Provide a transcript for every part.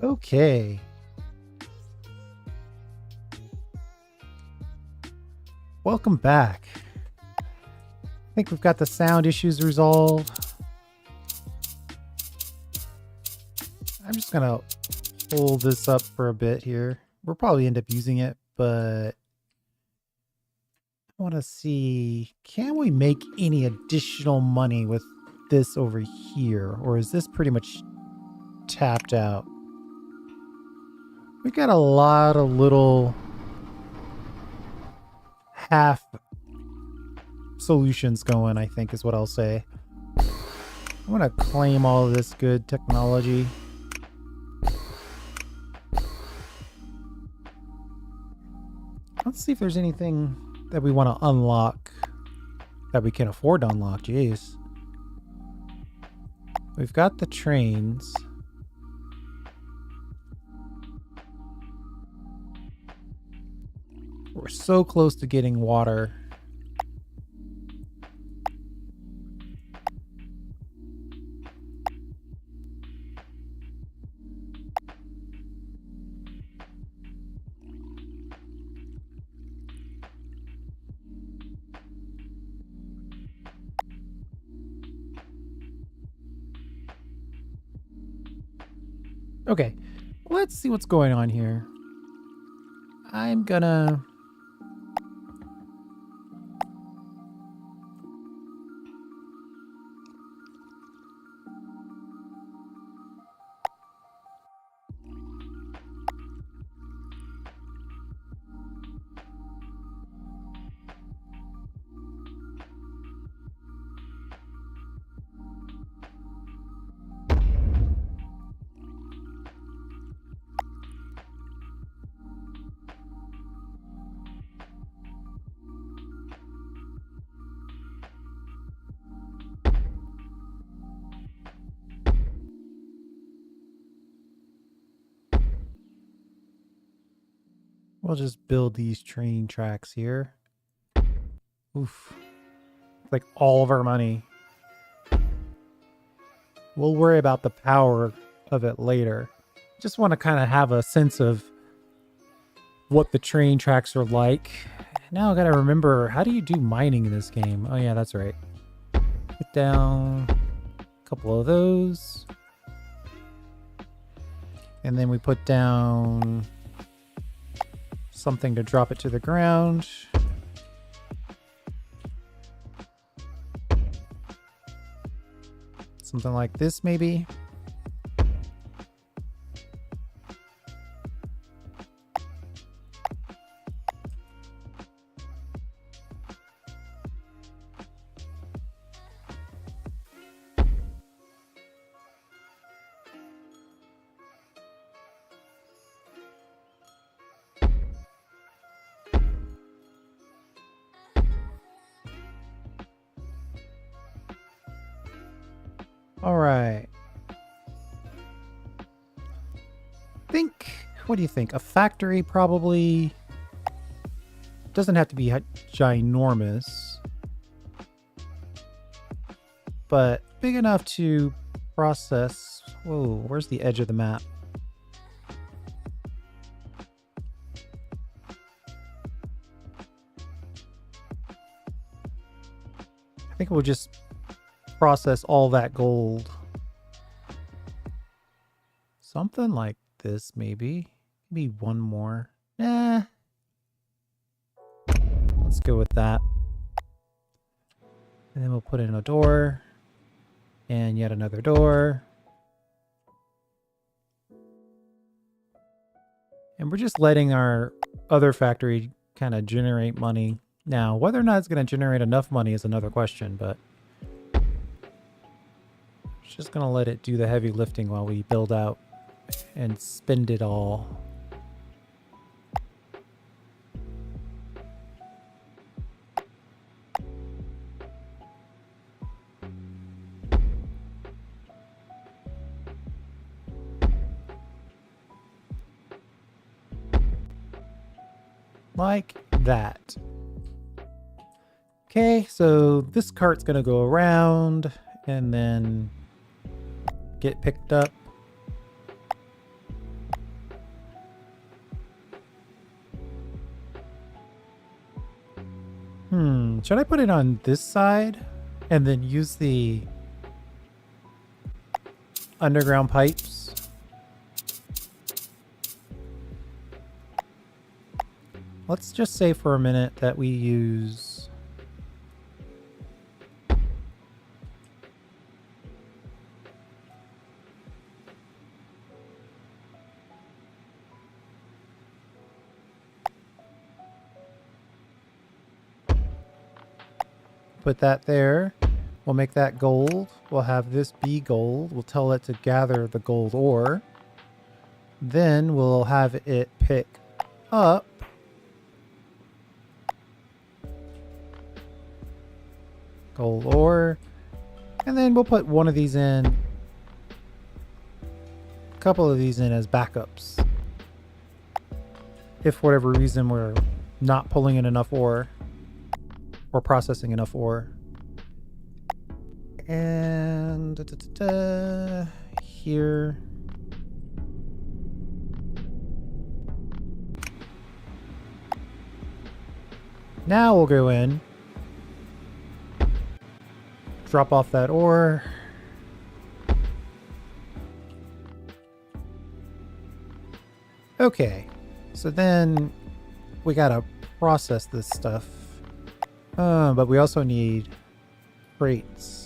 Okay. Welcome back. I think we've got the sound issues resolved. I'm just gonna hold this up for a bit here. We'll probably end up using it, but I want to see, can we make any additional money with this over here? Or is this pretty much tapped out? We've got a lot of little half solutions going, I think is what I'll say. I want to claim all of this good technology. Let's see if there's anything that we want to unlock that we can afford to unlock. Jeez. We've got the trains. We're so close to getting water. Okay, let's see what's going on here. I'm gonna... We'll just build these train tracks here. Oof. Like all of our money. We'll worry about the power of it later. Just want to kind of have a sense of what the train tracks are like. Now I gotta remember, how do you do mining in this game? Oh yeah, that's right. Put down a couple of those. And then we put down something to drop it to the ground. Something like this, maybe. All right. What do you think? A factory probably doesn't have to be ginormous, but big enough to process. Whoa, where's the edge of the map? I think we'll just process all that gold. Something like this, maybe. Maybe one more. Nah. Let's go with that. And then we'll put in a door. And yet another door. And we're just letting our other factory kind of generate money. Now, whether or not it's going to generate enough money is another question, but just going to let it do the heavy lifting while we build out and spend it all. Like that. Okay, so this cart's gonna go around and then get picked up. Should I put it on this side and then use the underground pipes? Let's just say for a minute that we use... Put that there. We'll make that gold. We'll have this be gold. We'll tell it to gather the gold ore. Then we'll have it pick up gold ore. And then we'll put one of these in, a couple of these in as backups. If for whatever reason we're not pulling in enough ore or processing enough ore. And here. Now we'll go in, drop off that ore. Okay, so then we gotta process this stuff. But we also need crates.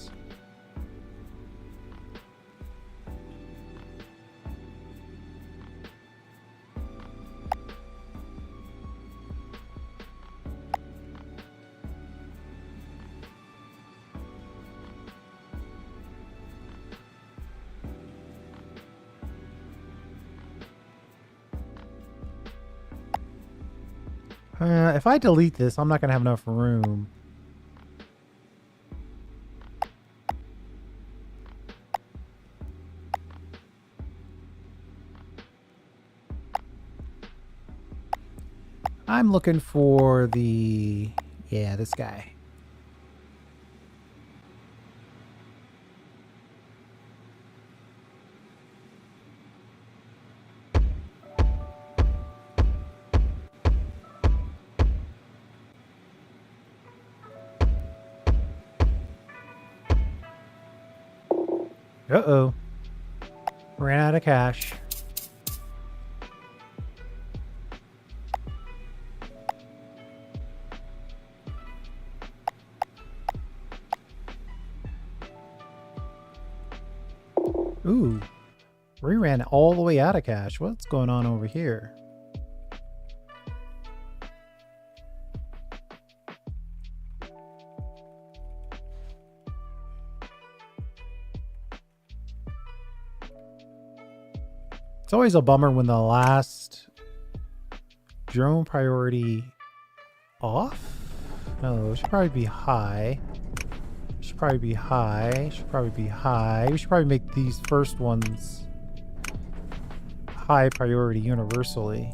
If I delete this, I'm not going to have enough room. I'm looking for the... Yeah, this guy. Uh-oh. Ran out of cash. Ooh. We ran all the way out of cash. What's going on over here? It's always a bummer when the last drone priority off? No, it should probably be high. Should probably be high. Should probably be high. We should probably make these first ones high priority universally.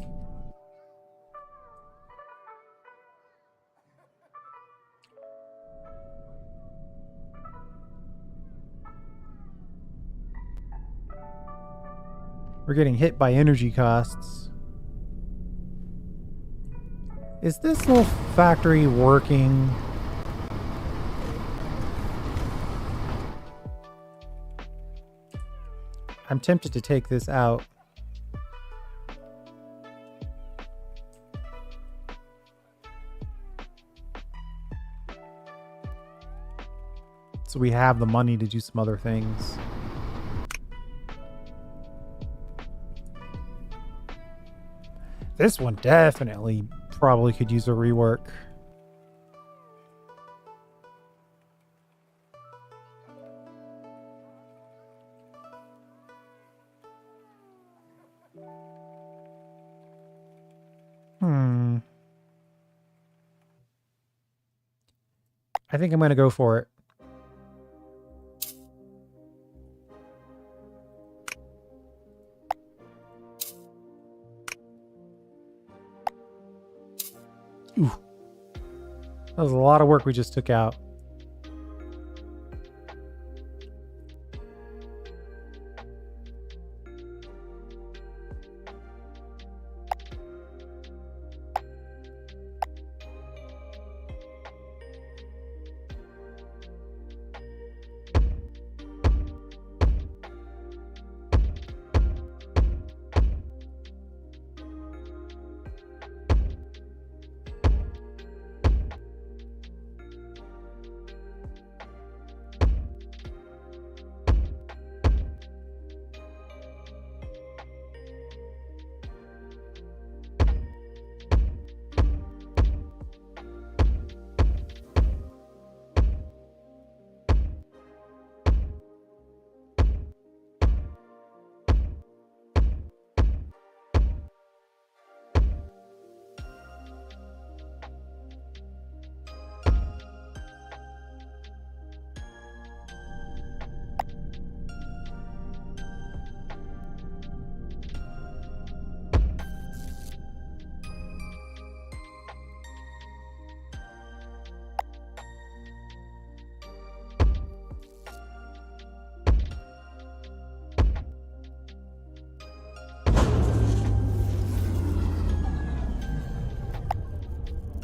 We're getting hit by energy costs. Is this little factory working? I'm tempted to take this out. So we have the money to do some other things. This one definitely probably could use a rework. I think I'm going to go for it. Ooh. That was a lot of work we just took out.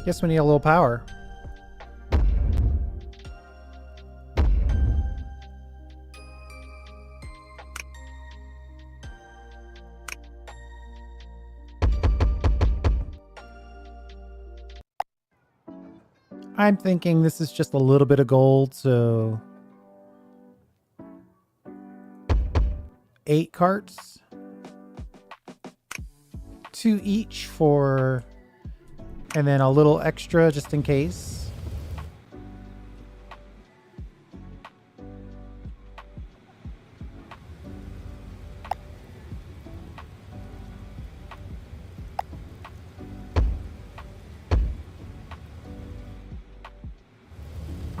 Guess we need a little power. I'm thinking this is just a little bit of gold, so 8 carts. 2 each for, and then a little extra just in case.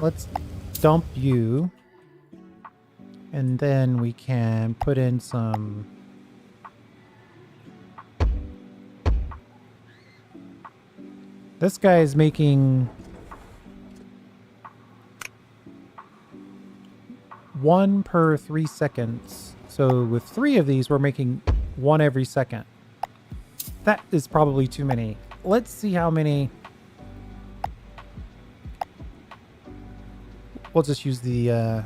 Let's dump you. And then we can put in some... This guy is making 1 per 3 seconds. So with 3 of these, we're making 1 every second. That is probably too many. Let's see how many... We'll just use the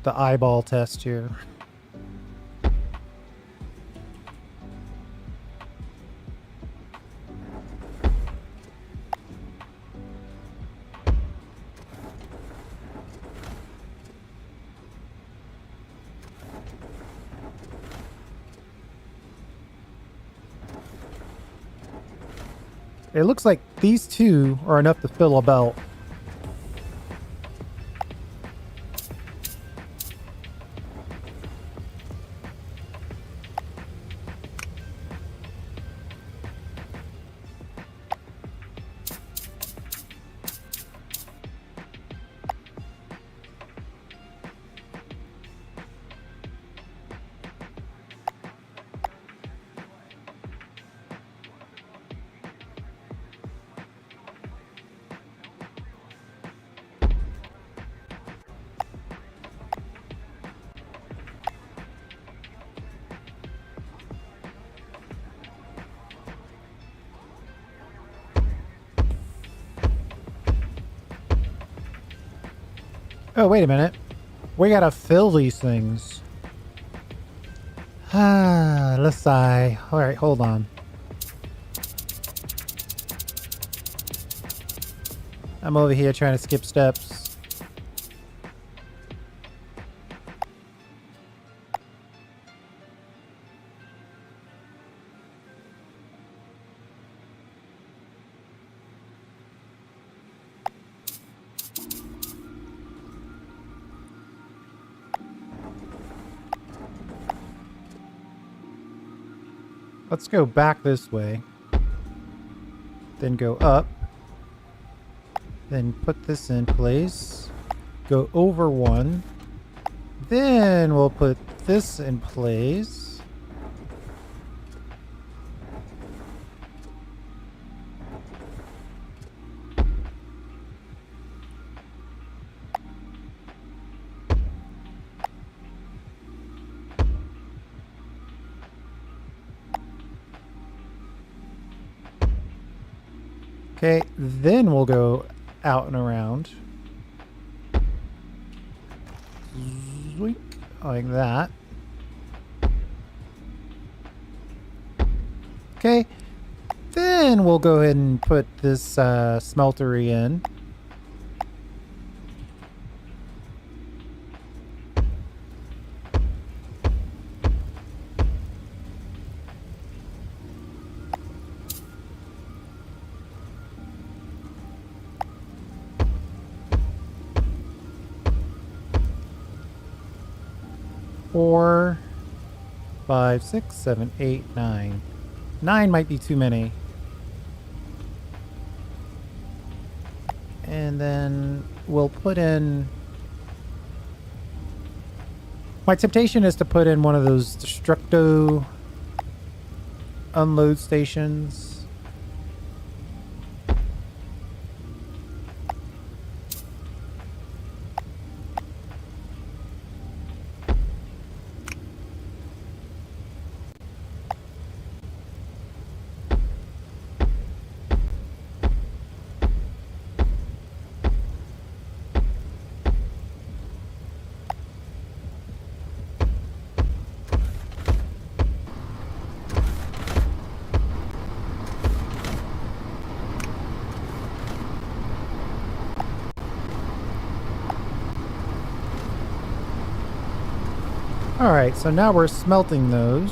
eyeball test here. It looks like these 2 are enough to fill a belt. Oh, wait a minute. We gotta fill these things. Let's sigh. Alright, hold on. I'm over here trying to skip steps. Let's go back this way. Then go up. Then put this in place. Go over 1. Then we'll put this in place. Okay, then we'll go out and around. Like that. Okay, then we'll go ahead and put this smeltery in. Four, 5, 6, 7, 8, 9. 9 might be too many. And then we'll put in... My temptation is to put in one of those Destructo unload stations. All right, so now we're smelting those.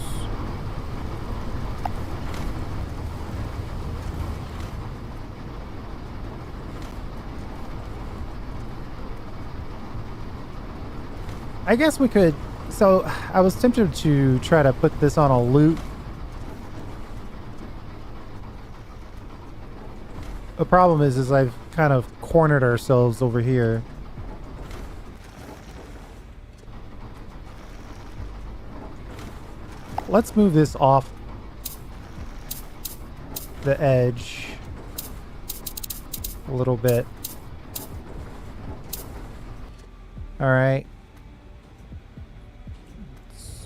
I guess we could, so I was tempted to try to put this on a loop. The problem is I've kind of cornered ourselves over here. Let's move this off the edge a little bit. All right.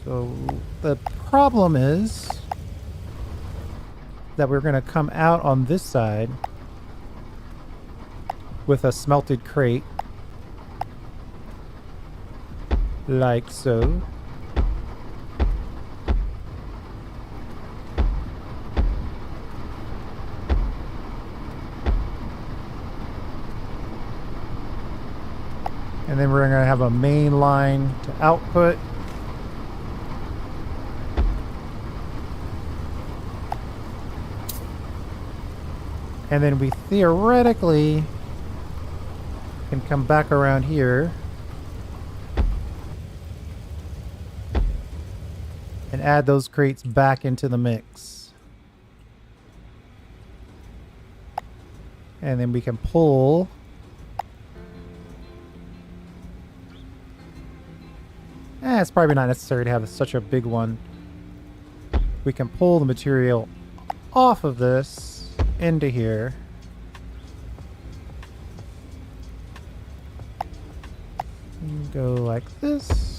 So the problem is that we're going to come out on this side with a smelted crate. Like so. And then we're going to have a main line to output. And then we theoretically can come back around here and add those crates back into the mix. And then we can pull it's probably not necessary to have such a big one. We can pull the material off of this into here. And go like this.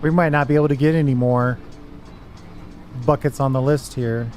We might not be able to get any more buckets on the list here.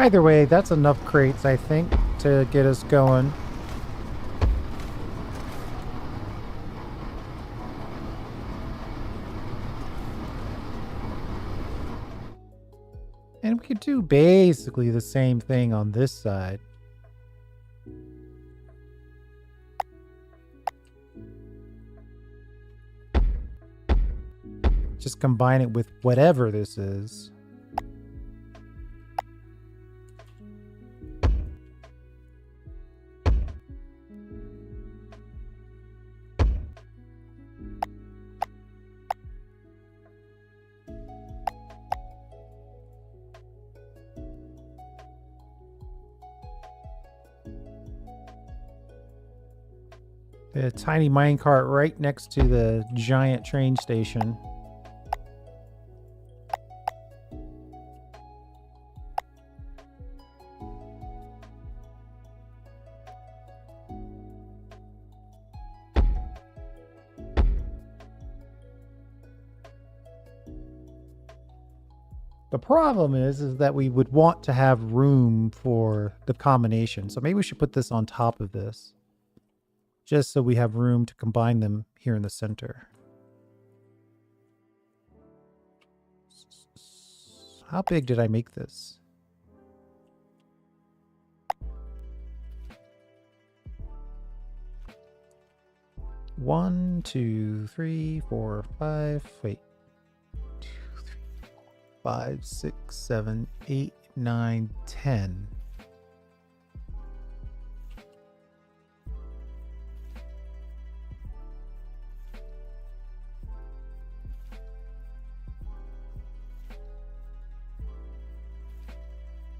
Either way, that's enough crates, I think, to get us going. And we could do basically the same thing on this side. Just combine it with whatever this is. A tiny minecart right next to the giant train station. The problem is that we would want to have room for the combination. So maybe we should put this on top of this, just so we have room to combine them here in the center. How big did I make this? One, two, three, four, five. Wait. 2, 3, 4, 5, 6, 7, 8, 9, 10.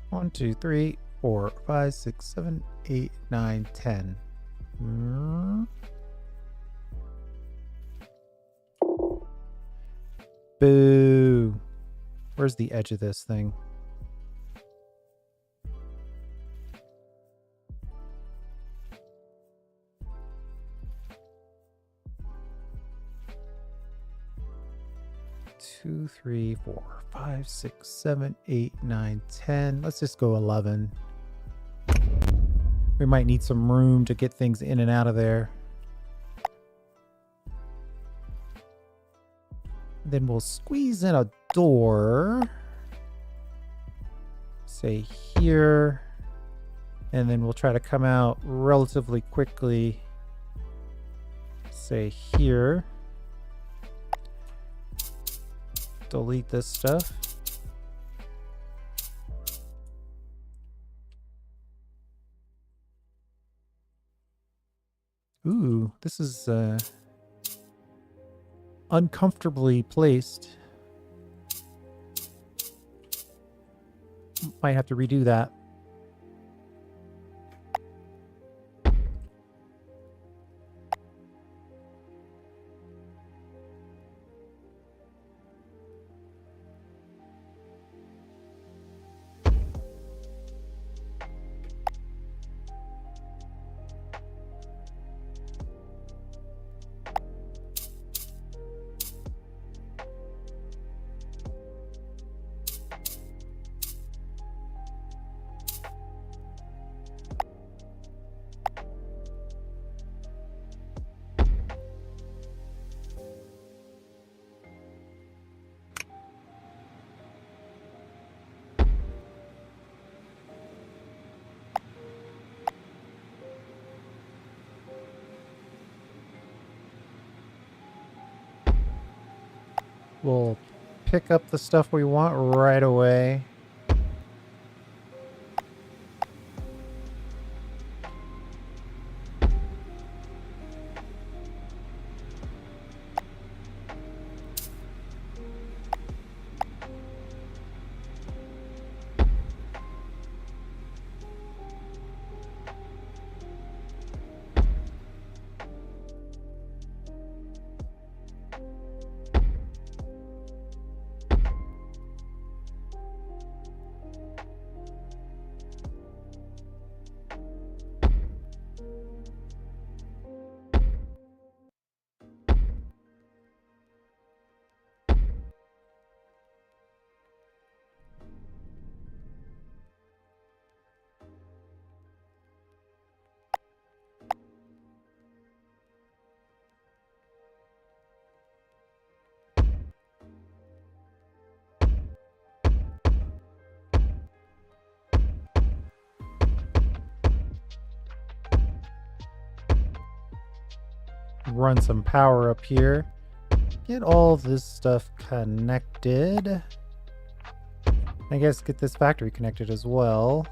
One, two, three, 4, 5, 6, 7, 8, 9, 10. Boo. Where's the edge of this thing? Two, 3, 4, 5, 6, 7, 8, 9, 10. Let's just go 11. We might need some room to get things in and out of there. Then we'll squeeze in a door, say here, and then we'll try to come out relatively quickly, say here. Delete this stuff. Ooh, this is uncomfortably placed. Might have to redo that. We'll pick up the stuff we want right away. Run some power up here. Get all this stuff connected. I guess get this factory connected as well.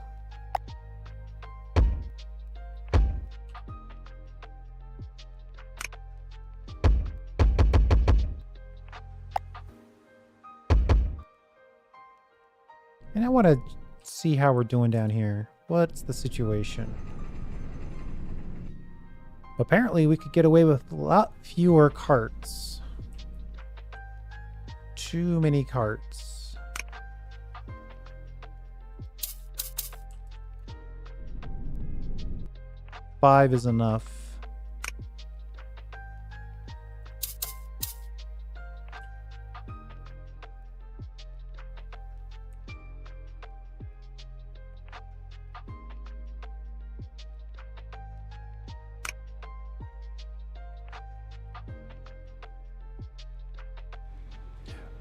And I want to see how we're doing down here. What's the situation? Apparently we could get away with a lot fewer carts. Too many carts. Five is enough.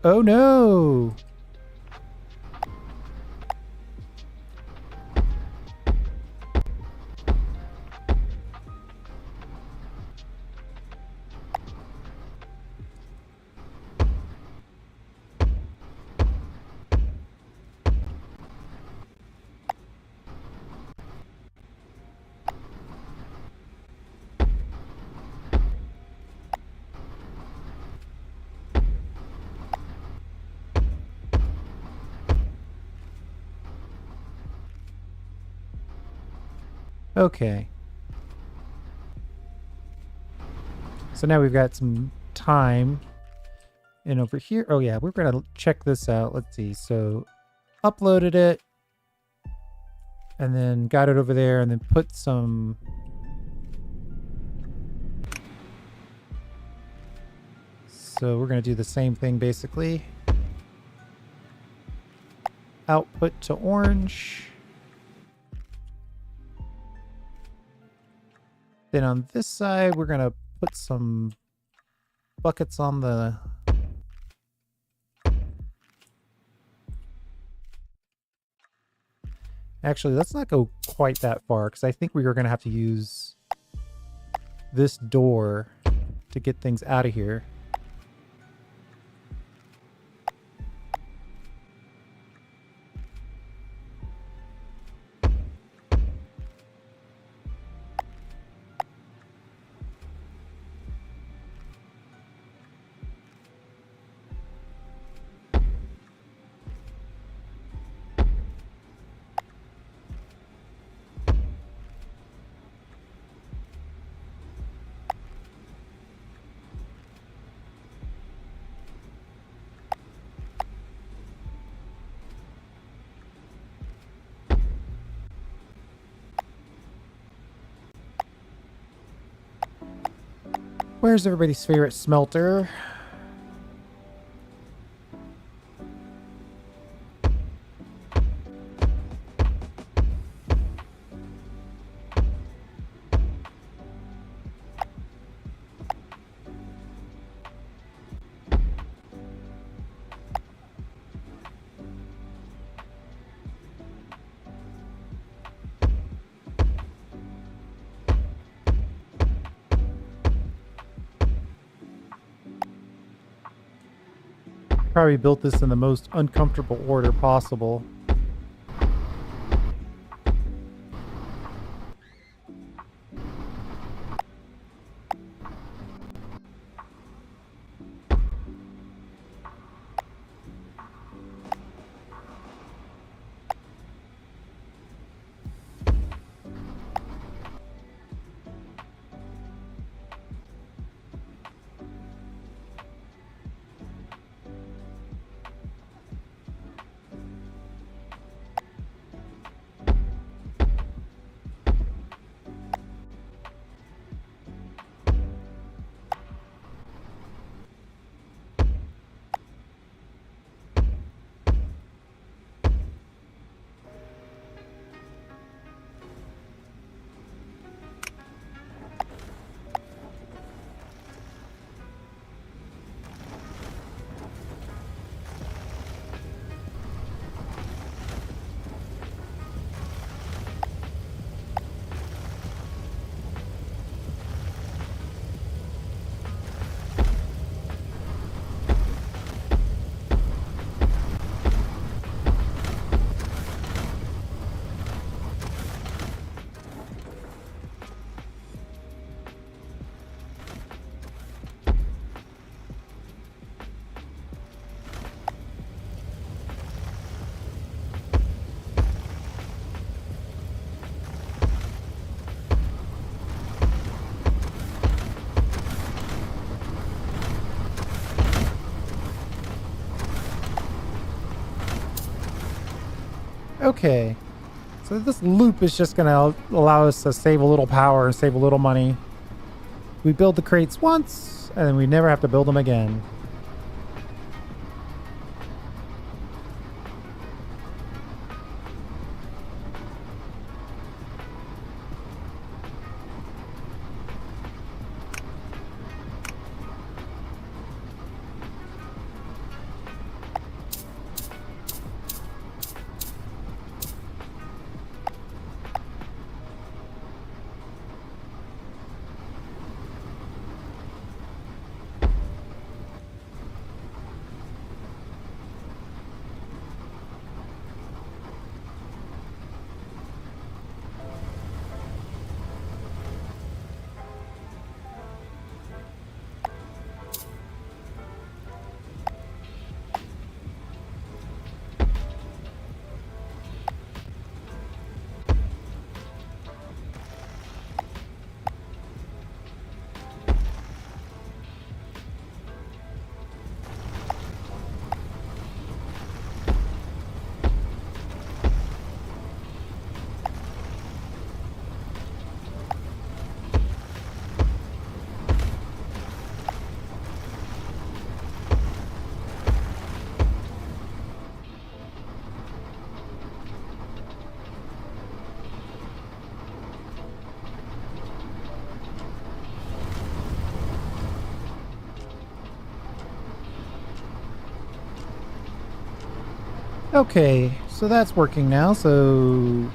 Oh no! Okay. So now we've got some time. And over here, oh yeah, we're gonna check this out. Let's see. So uploaded it and then got it over there and then put some so we're gonna do the same thing basically. Output to orange. Then on this side, we're gonna put some buckets on the Actually, let's not go quite that far because I think we are going to have to use this door to get things out of here. Where's everybody's favorite smelter? Probably built this in the most uncomfortable order possible. Okay, so this loop is just going to allow us to save a little power and save a little money. We build the crates once, and then we never have to build them again. Okay, so that's working now. So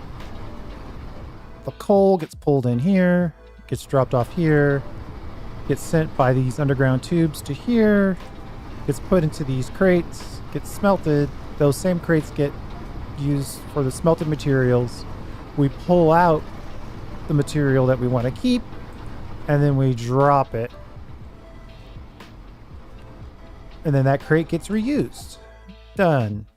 the coal gets pulled in here, gets dropped off here, gets sent by these underground tubes to here, gets put into these crates, gets smelted. Those same crates get used for the smelted materials. We pull out the material that we want to keep, and then we drop it. And then that crate gets reused. Done.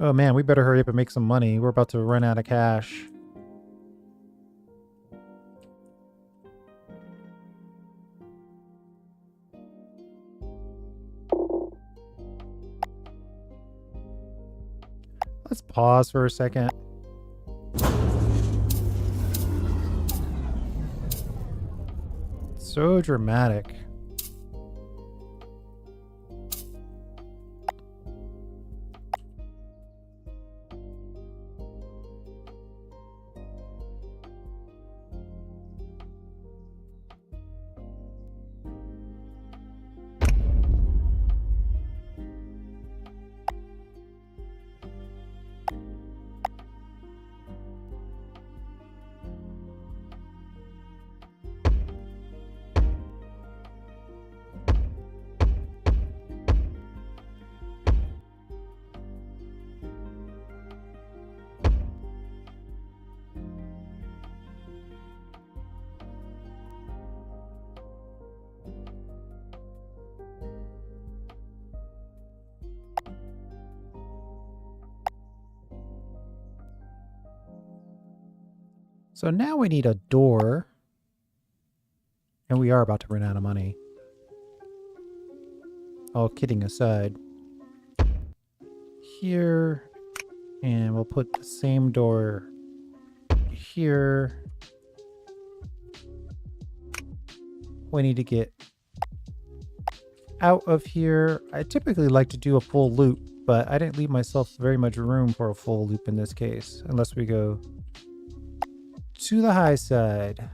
Oh man, we better hurry up and make some money. We're about to run out of cash. Let's pause for a second. So dramatic. So now we need a door. And we are about to run out of money. All kidding aside. Here. And we'll put the same door here. We need to get out of here. I typically like to do a full loop, but I didn't leave myself very much room for a full loop in this case, unless we go to the high side.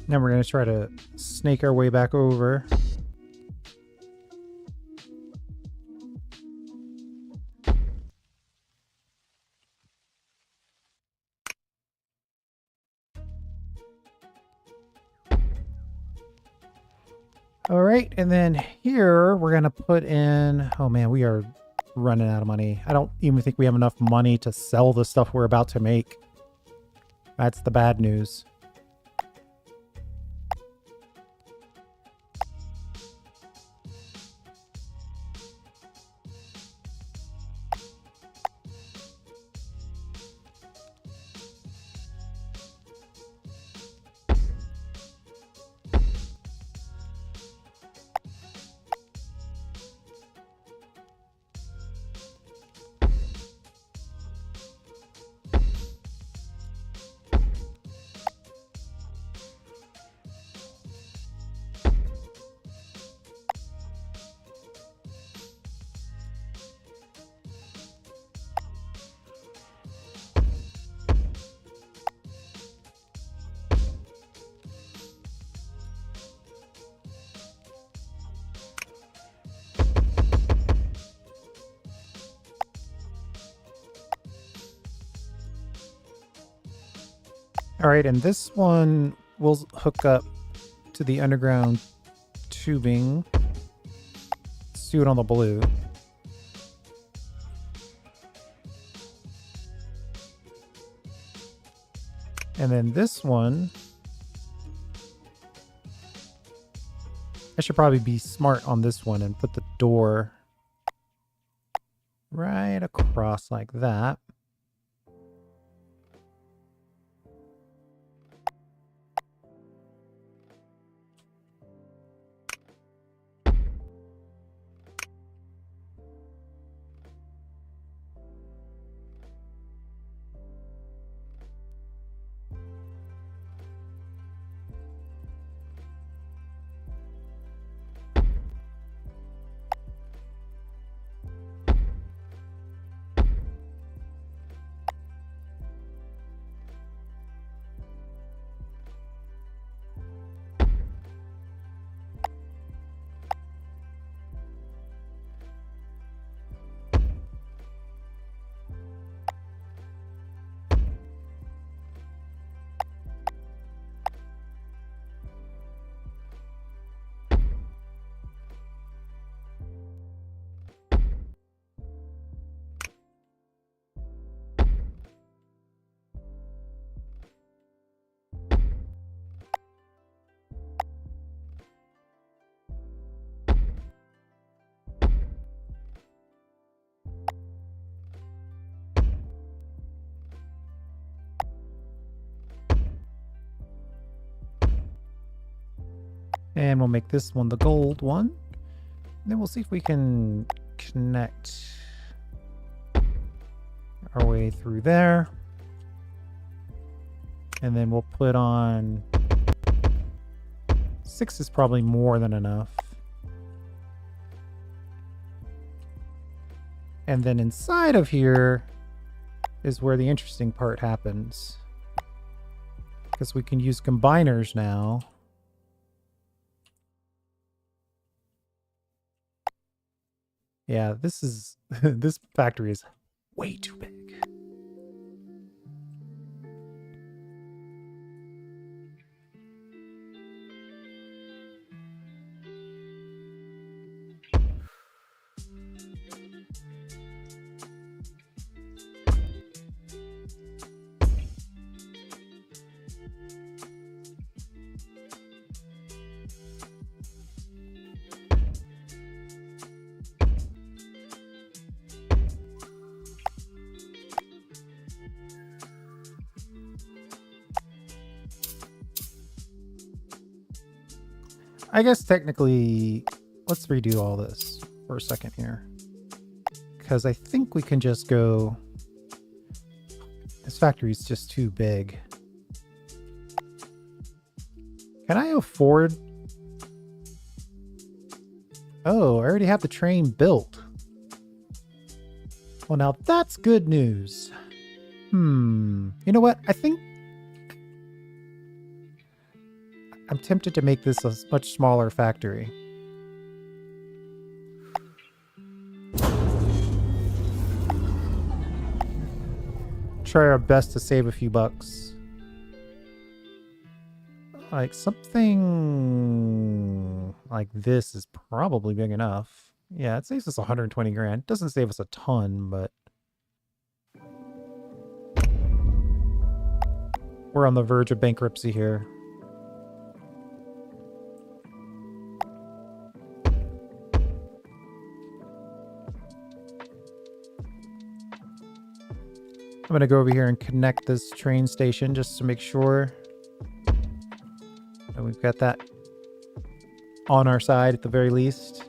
Now we're going to try to snake our way back over. All right, and then here we're going to put in... Oh man, we are running out of money. I don't even think we have enough money to sell the stuff we're about to make. That's the bad news. All right, and this one will hook up to the underground tubing. Let's do it on the blue. And then this one, I should probably be smart on this one and put the door right across like that. And we'll make this one the gold one. And then we'll see if we can connect our way through there. And then we'll put on 6 is probably more than enough. And then inside of here is where the interesting part happens. Because we can use combiners now. Yeah, this is this factory is way too big. I guess technically, let's redo all this for a second here. Because I think we can just go... This factory is just too big. Can I afford... Oh, I already have the train built. Well, now that's good news. You know what? I think I'm tempted to make this a much smaller factory. Try our best to save a few bucks. Like something like this is probably big enough. Yeah, it saves us 120 grand. Doesn't save us a ton, but we're on the verge of bankruptcy here. I'm going to go over here and connect this train station just to make sure that we've got that on our side at the very least.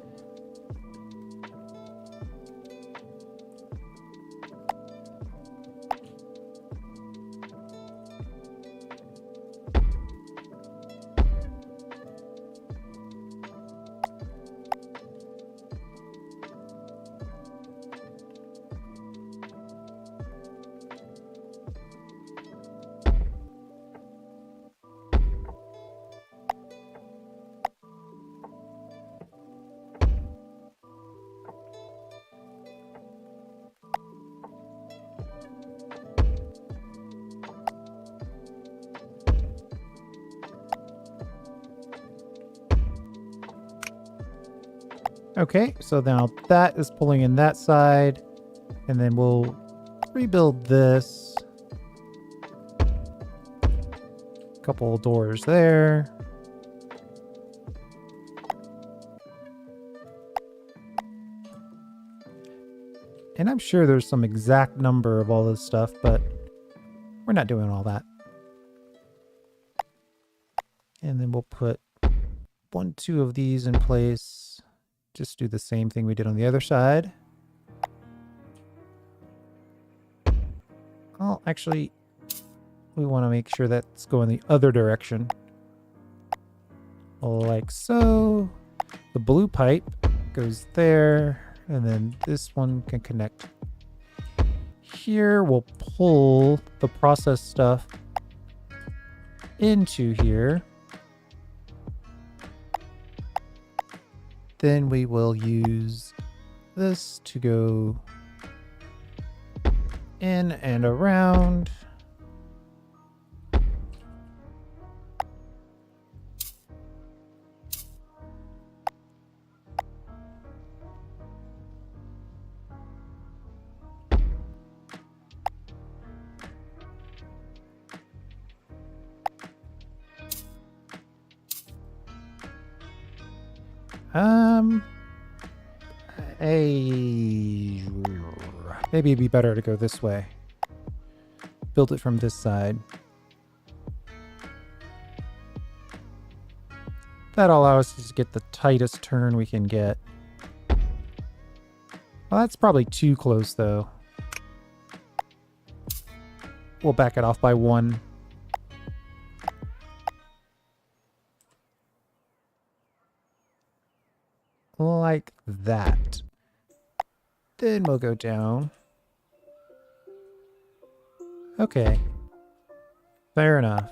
Okay, so now that is pulling in that side, and then we'll rebuild this. Couple doors there. And I'm sure there's some exact number of all this stuff, but we're not doing all that. And then we'll put 1, 2 of these in place. Just do the same thing we did on the other side. Oh, actually, we want to make sure that's going the other direction. Like so. The blue pipe goes there. And then this one can connect here. We'll pull the process stuff into here. Then we will use this to go in and around. Maybe it'd be better to go this way. Build it from this side. That'll allow us to get the tightest turn we can get. Well, that's probably too close, though. We'll back it off by 1. Like that. Then we'll go down. Okay. Fair enough.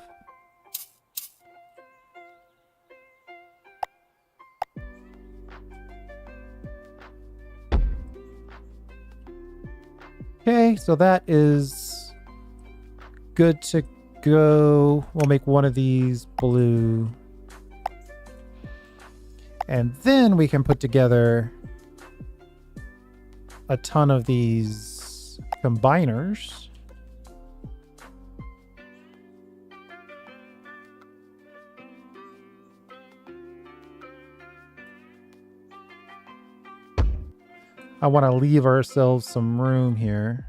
Okay, so that is good to go. We'll make one of these blue. And then we can put together a ton of these combiners. I want to leave ourselves some room here.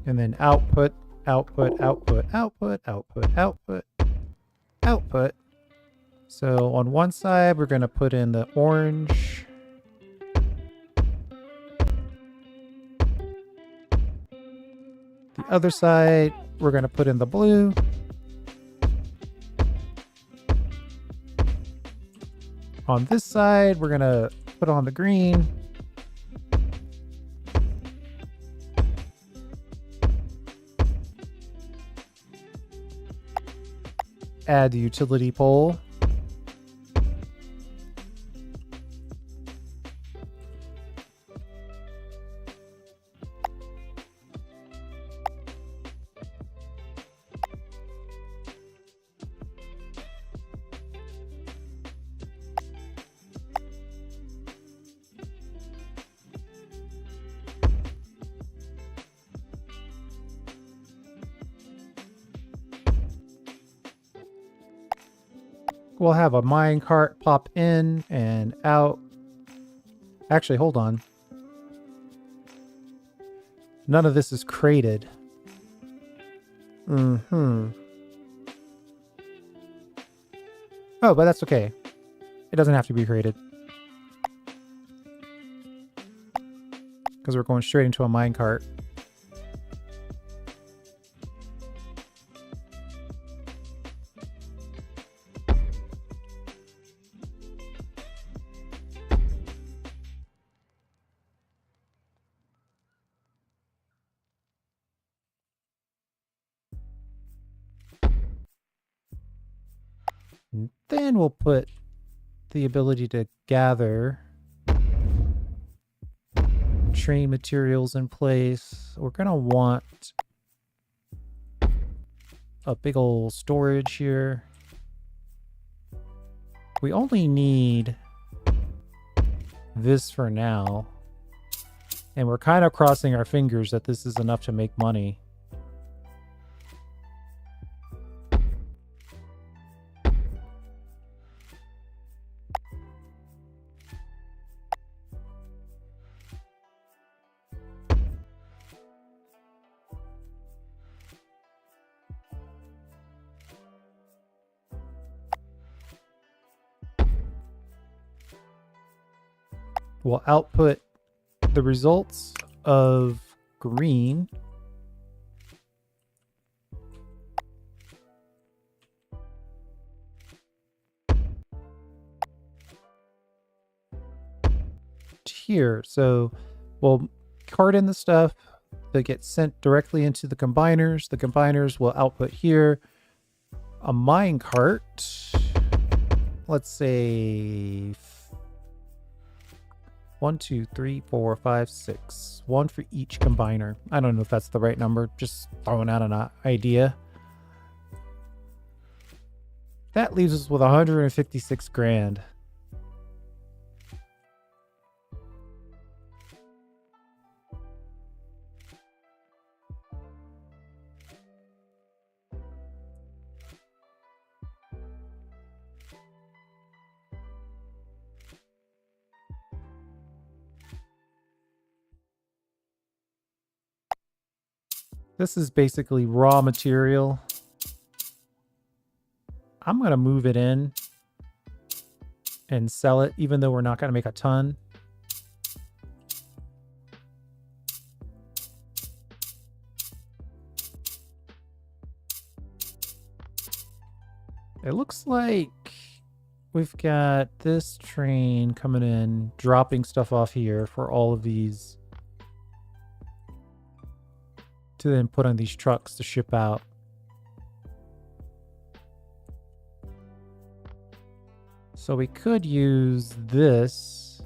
And then output, output, output, output, output, output, output. So on one side, we're going to put in the orange. The other side, we're going to put in the blue. On this side, we're going to put on the green. Add the utility pole. We'll have a mine cart pop in and out. Actually, hold on. None of this is crated. Oh, but that's okay. It doesn't have to be crated. Because we're going straight into a mine cart. And then we'll put the ability to gather train materials in place. We're going to want a big old storage here. We only need this for now. And we're kind of crossing our fingers that this is enough to make money. We'll output the results of green. Here, so we'll cart in the stuff that gets sent directly into the combiners. The combiners will output here a mine cart. Let's say 1, 2, 3, 4, 5, 6. One for each combiner. I don't know if that's the right number. Just throwing out an idea. That leaves us with 156 grand. This is basically raw material. I'm going to move it in and sell it, even though we're not going to make a ton. It looks like we've got this train coming in, dropping stuff off here for all of these to then put on these trucks to ship out. So we could use this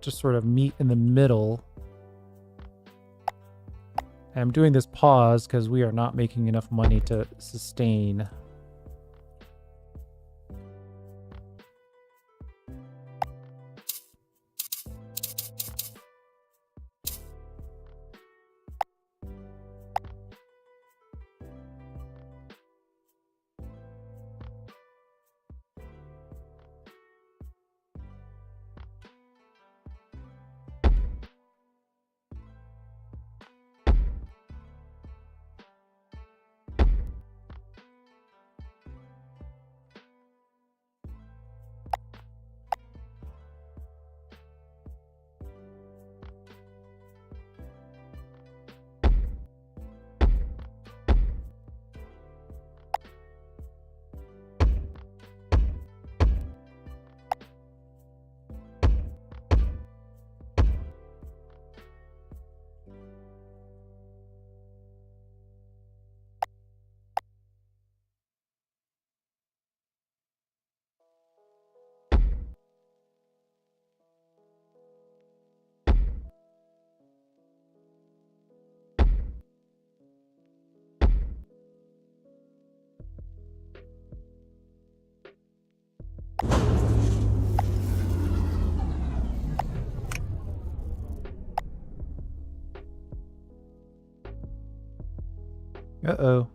to sort of meet in the middle. And I'm doing this pause because we are not making enough money to sustain. Uh-oh.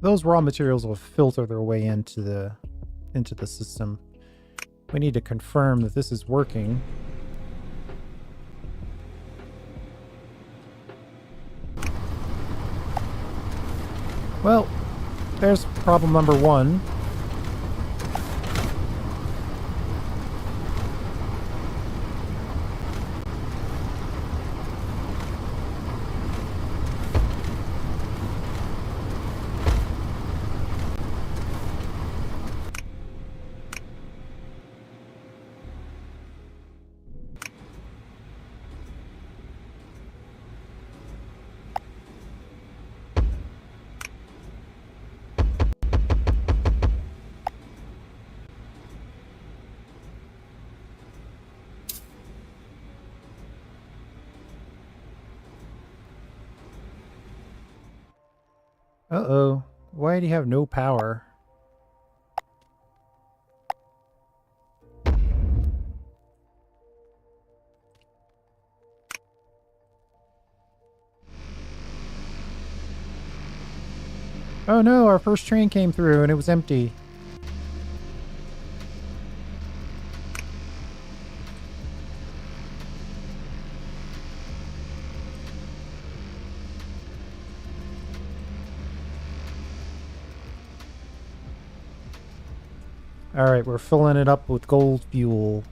Those raw materials will filter their way into the system. We need to confirm that this is working. Well, there's problem number one. Uh-oh. Why do you have no power? Oh no, our first train came through and it was empty. Alright, we're filling it up with gold fuel.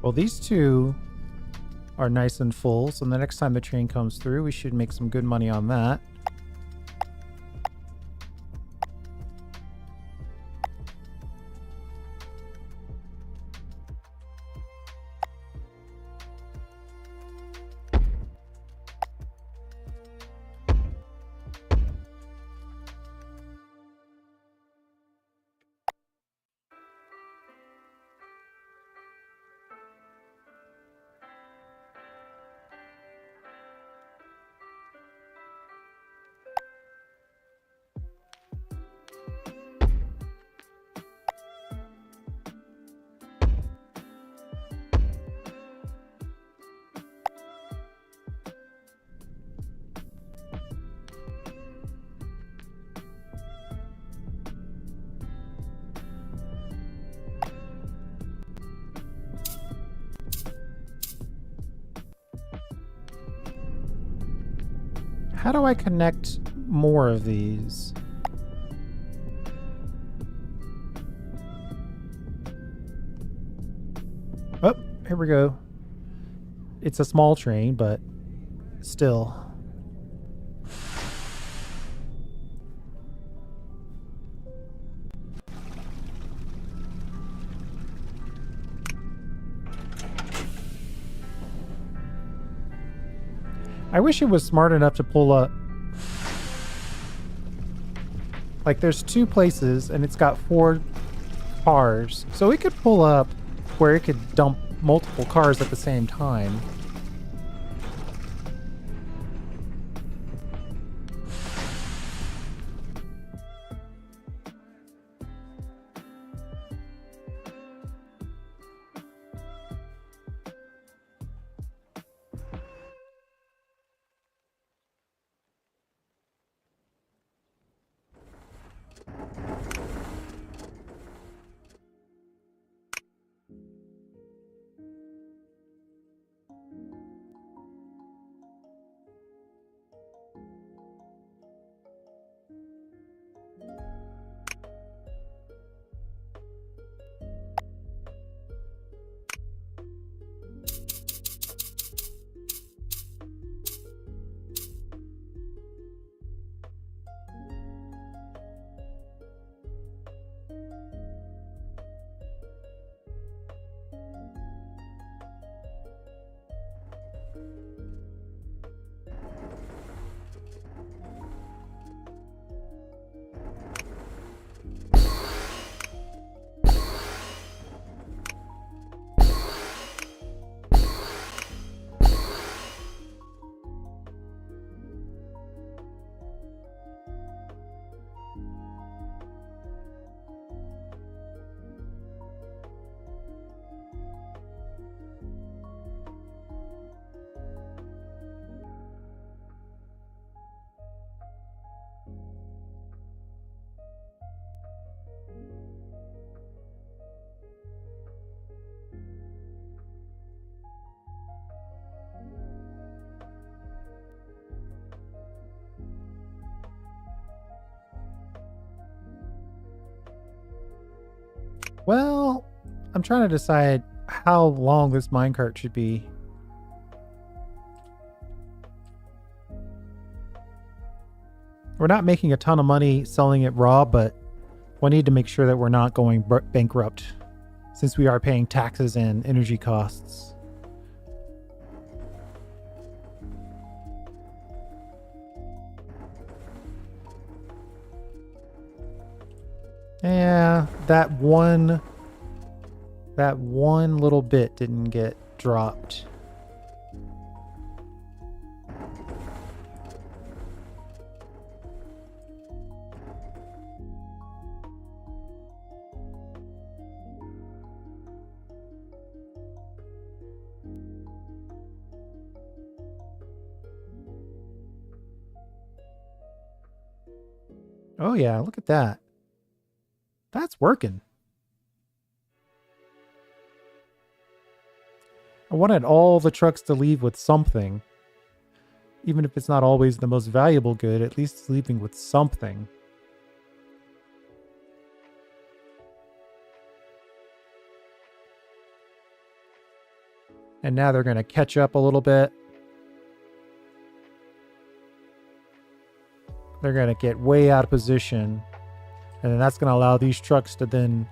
Well, these two are nice and full, so the next time the train comes through, we should make some good money on that. How do I connect more of these? Oh, here we go. It's a small train, but still. I wish it was smart enough to pull up. Like, there's two places, and it's got 4 cars. So it could pull up where it could dump multiple cars at the same time. Well, I'm trying to decide how long this minecart should be. We're not making a ton of money selling it raw, but we need to make sure that we're not going bankrupt since we are paying taxes and energy costs. Yeah, that one little bit didn't get dropped. Oh yeah, look at that. That's working. I wanted all the trucks to leave with something. Even if it's not always the most valuable good, at least it's leaving with something. And now they're going to catch up a little bit. They're going to get way out of position. And then that's going to allow these trucks to then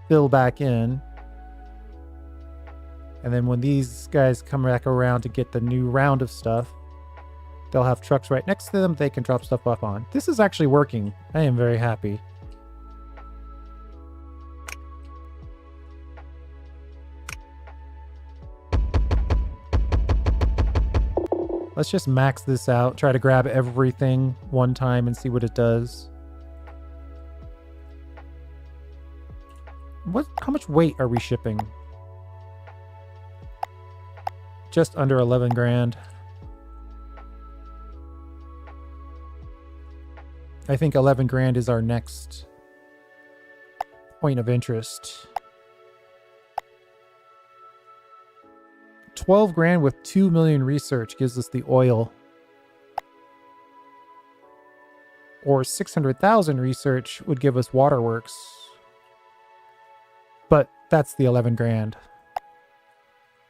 fill back in. And then when these guys come back around to get the new round of stuff, they'll have trucks right next to them they can drop stuff off on. This is actually working. I am very happy. Let's just max this out. Try to grab everything one time and see what it does. How much weight are we shipping? Just under 11 grand. I think 11 grand is our next point of interest. 12 grand with 2 million research gives us the oil. Or 600,000 research would give us waterworks. But that's the 11 grand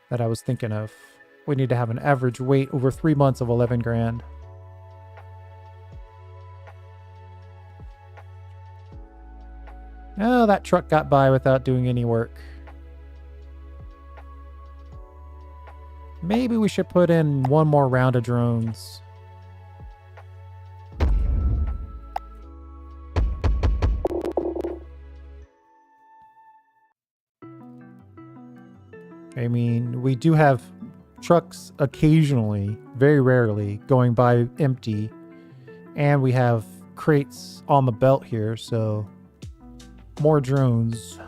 that I was thinking of. We need to have an average weight over 3 months of 11 grand. Oh, that truck got by without doing any work. Maybe we should put in one more round of drones. I mean, we do have trucks occasionally, very rarely, going by empty. And we have crates on the belt here, so more drones.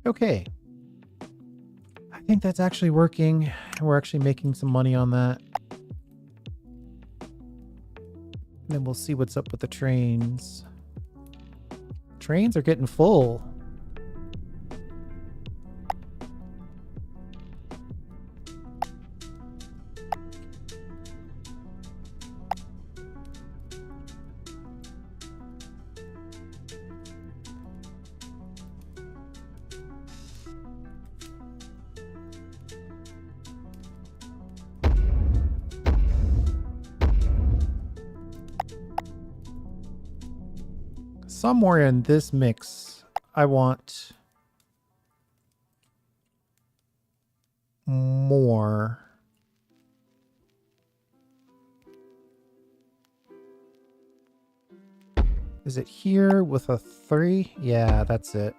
Okay. I think that's actually working. We're actually making some money on that. And then we'll see what's up with the trains. Trains are getting full. Somewhere in this mix, I want more. Is it here with a 3? Yeah, that's it.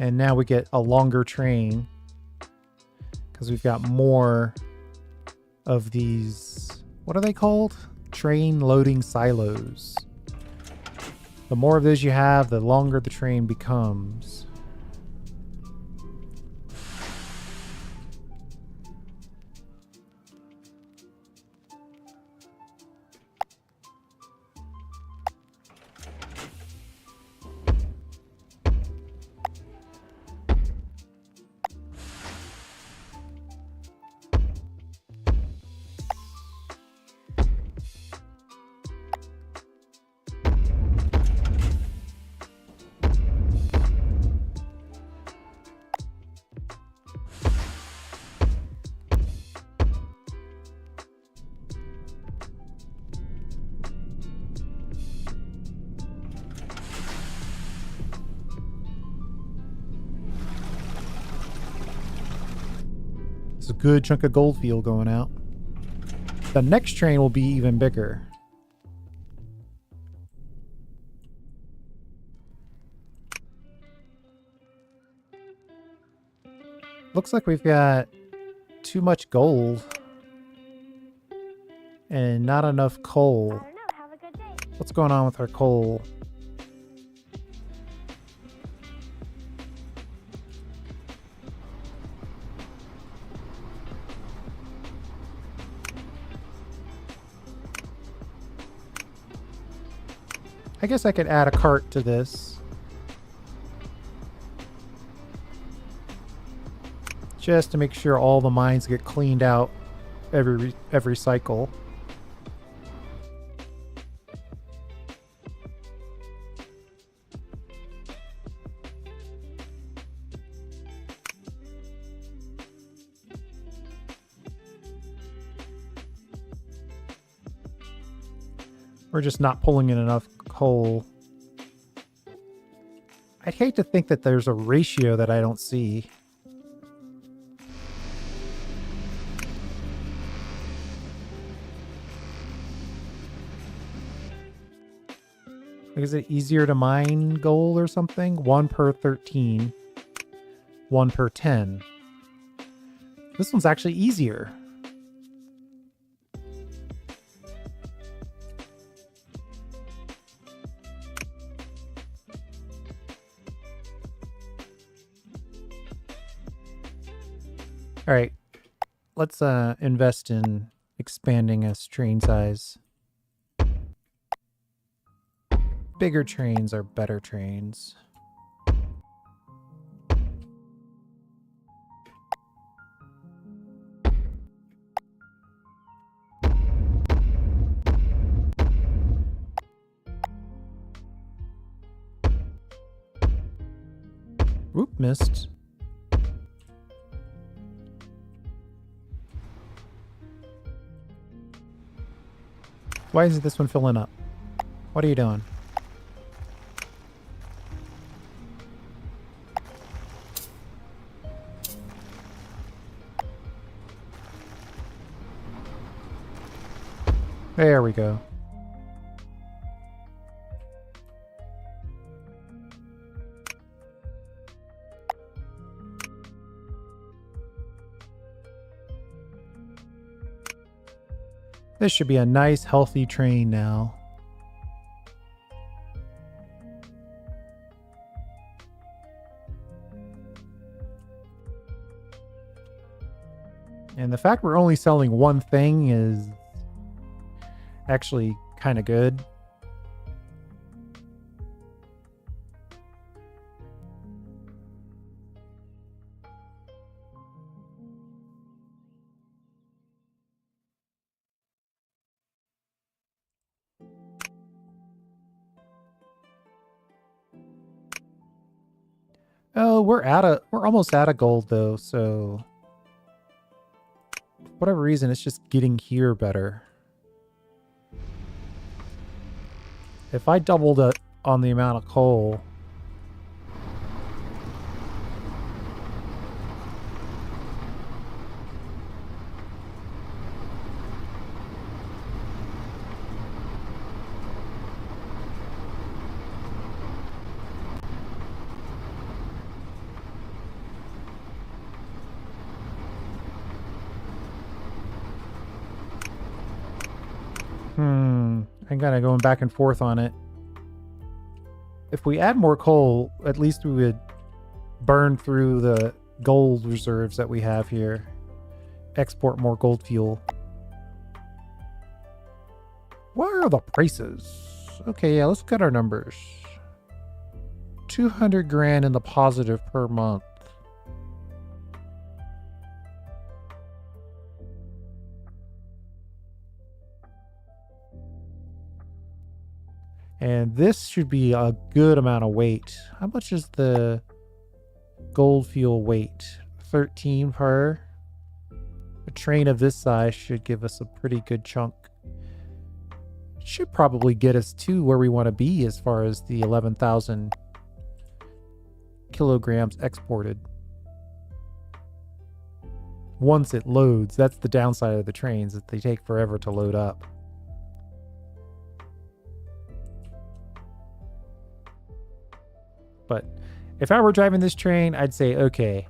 And now we get a longer train because we've got more of these What are they called? Train loading silos. The more of those you have, the longer the train becomes. It's a good chunk of gold field going out. The next train will be even bigger. Looks like we've got too much gold and not enough coal. I don't know. Have a good day. What's going on with our coal? I guess I could add a cart to this. Just to make sure all the mines get cleaned out every cycle. We're just not pulling in enough coal. I'd hate to think that there's a ratio that I don't see. Like, is it easier to mine gold or something? 1 per 13. 1 per 10. This one's actually easier. All right, let's invest in expanding us train size. Bigger trains are better trains. Oop, missed. Why is this one filling up? What are you doing? There we go. This should be a nice, healthy train now. And the fact we're only selling one thing is actually kind of good. Oh, we're almost out of gold though, so for whatever reason it's just getting here better. If I doubled it on the amount of coal, I'm kind of going back and forth on it. If we add more coal, at least we would burn through the gold reserves that we have here. Export more gold fuel. Where are the prices? Okay, yeah, let's look at our numbers. 200 grand in the positive per month. And this should be a good amount of weight. How much is the gold fuel weight? 13 per. A train of this size should give us a pretty good chunk. It should probably get us to where we want to be as far as the 11,000 kilograms exported. Once it loads, that's the downside of the trains, that they take forever to load up. But if I were driving this train, I'd say, okay,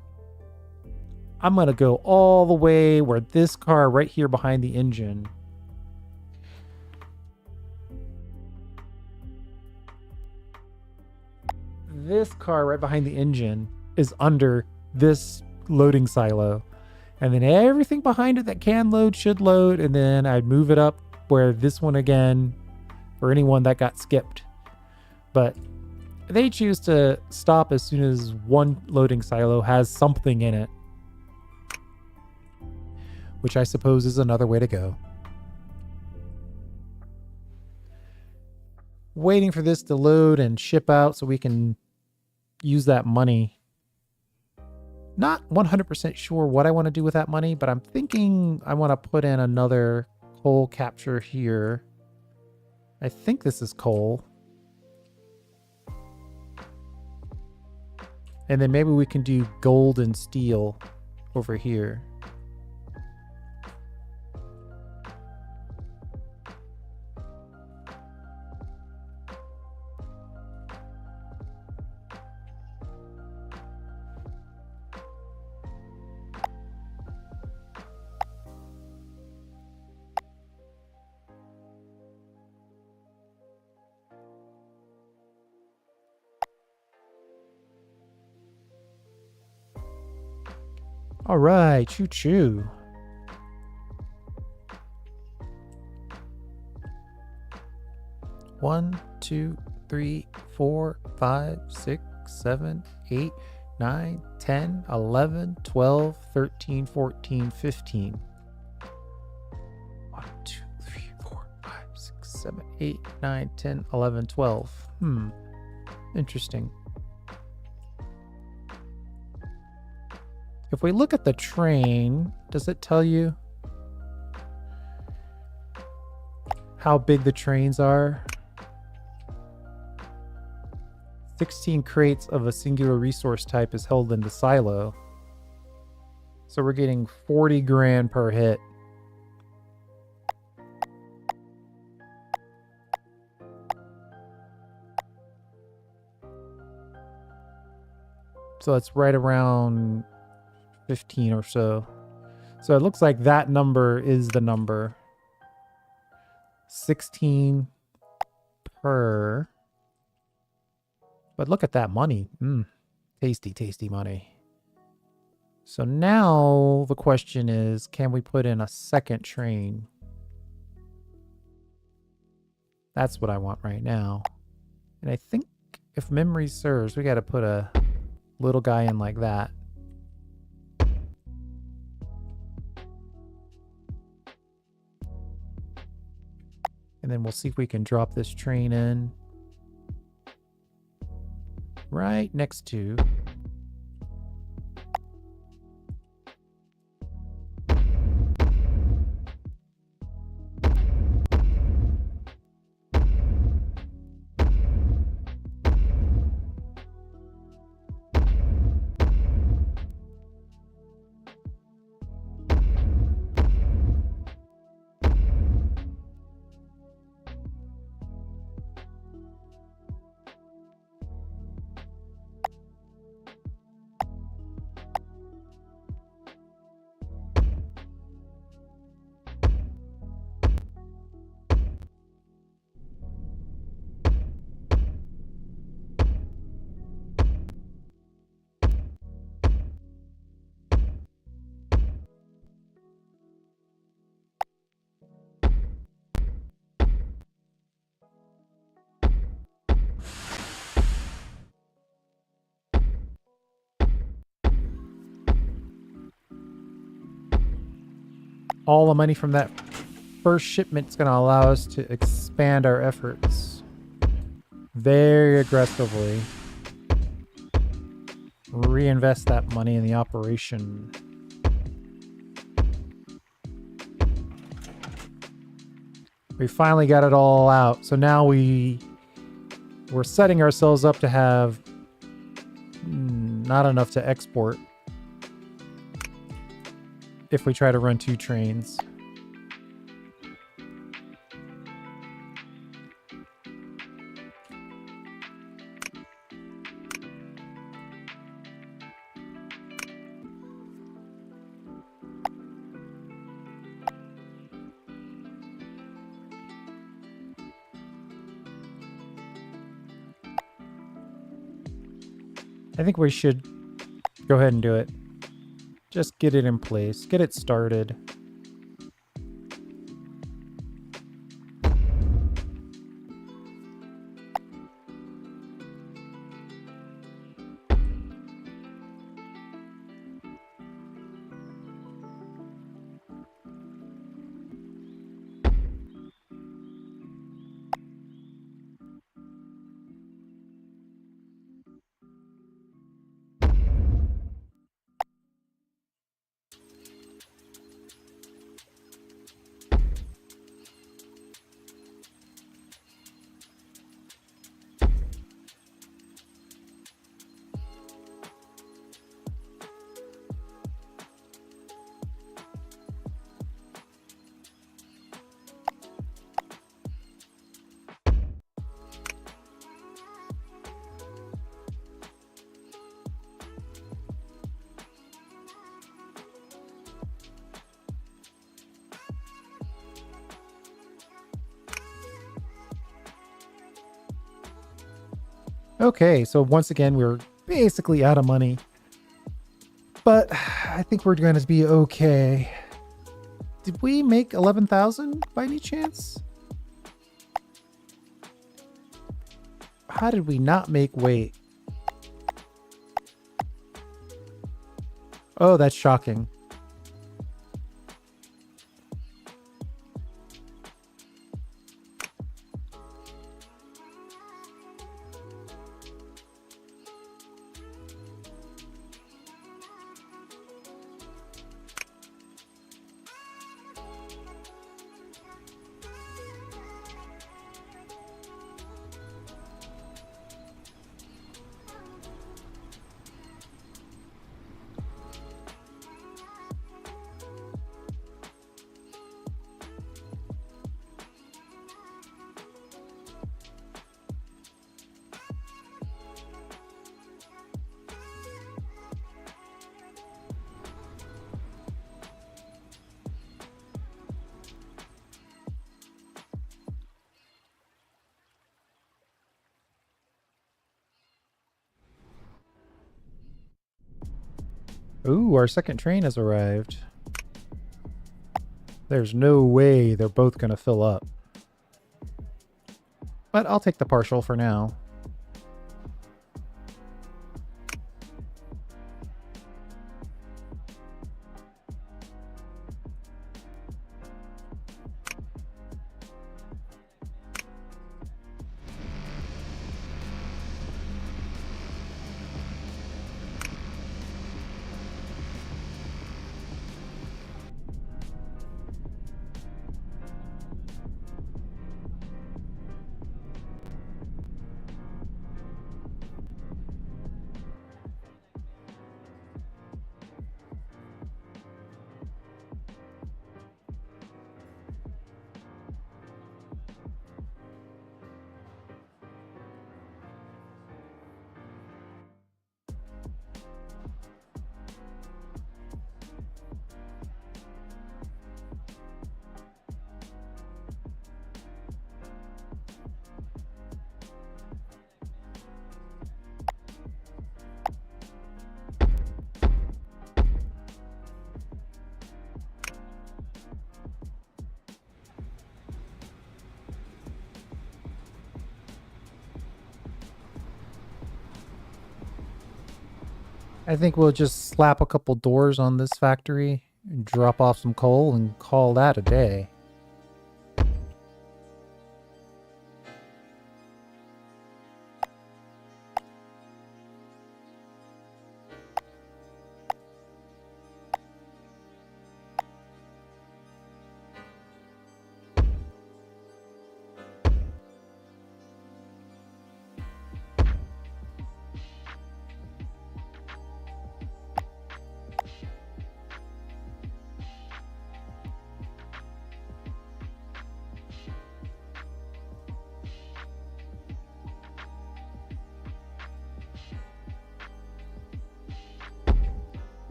I'm going to go all the way where this car right here behind the engine. This car right behind the engine is under this loading silo. And then everything behind it that can load should load. And then I'd move it up where this one again, for anyone that got skipped. But they choose to stop as soon as one loading silo has something in it, which I suppose is another way to go. Waiting for this to load and ship out so we can use that money. Not 100% sure what I want to do with that money, but I'm thinking I want to put in another coal capture here. I think this is coal. And then maybe we can do gold and steel over here. All right, choo-choo. One, two, 3, 4, 5, 6, 7, 8, 9, 10, 11, 12, 13, 14, 15. 1, 2, 3, 4, 5, 6, 7, 8, 9, 10, 11, 12. Interesting. If we look at the train, does it tell you how big the trains are? 16 crates of a singular resource type is held in the silo. So we're getting 40 grand per hit. So it's right around 15 or so. So it looks like that number is the number. 16 per. But look at that money. Tasty, tasty money. So now the question is, can we put in a second train? That's what I want right now. And I think if memory serves, we got to put a little guy in like that. And then we'll see if we can drop this train in right next to. all the money from that first shipment is going to allow us to expand our efforts very aggressively. Reinvest that money in the operation. We finally got it all out. So now we're setting ourselves up to have not enough to export if we try to run 2 trains. I think we should go ahead and do it. Just get it in place. Get it started. Okay, so once again, we're basically out of money. But I think we're going to be okay. Did we make 11,000 by any chance? How did we not make weight? Oh, that's shocking. Ooh, our second train has arrived. There's no way they're both going to fill up. But I'll take the partial for now. I think we'll just slap a couple doors on this factory drop off some coal and call that a day.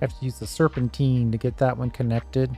Have to use the serpentine to get that one connected.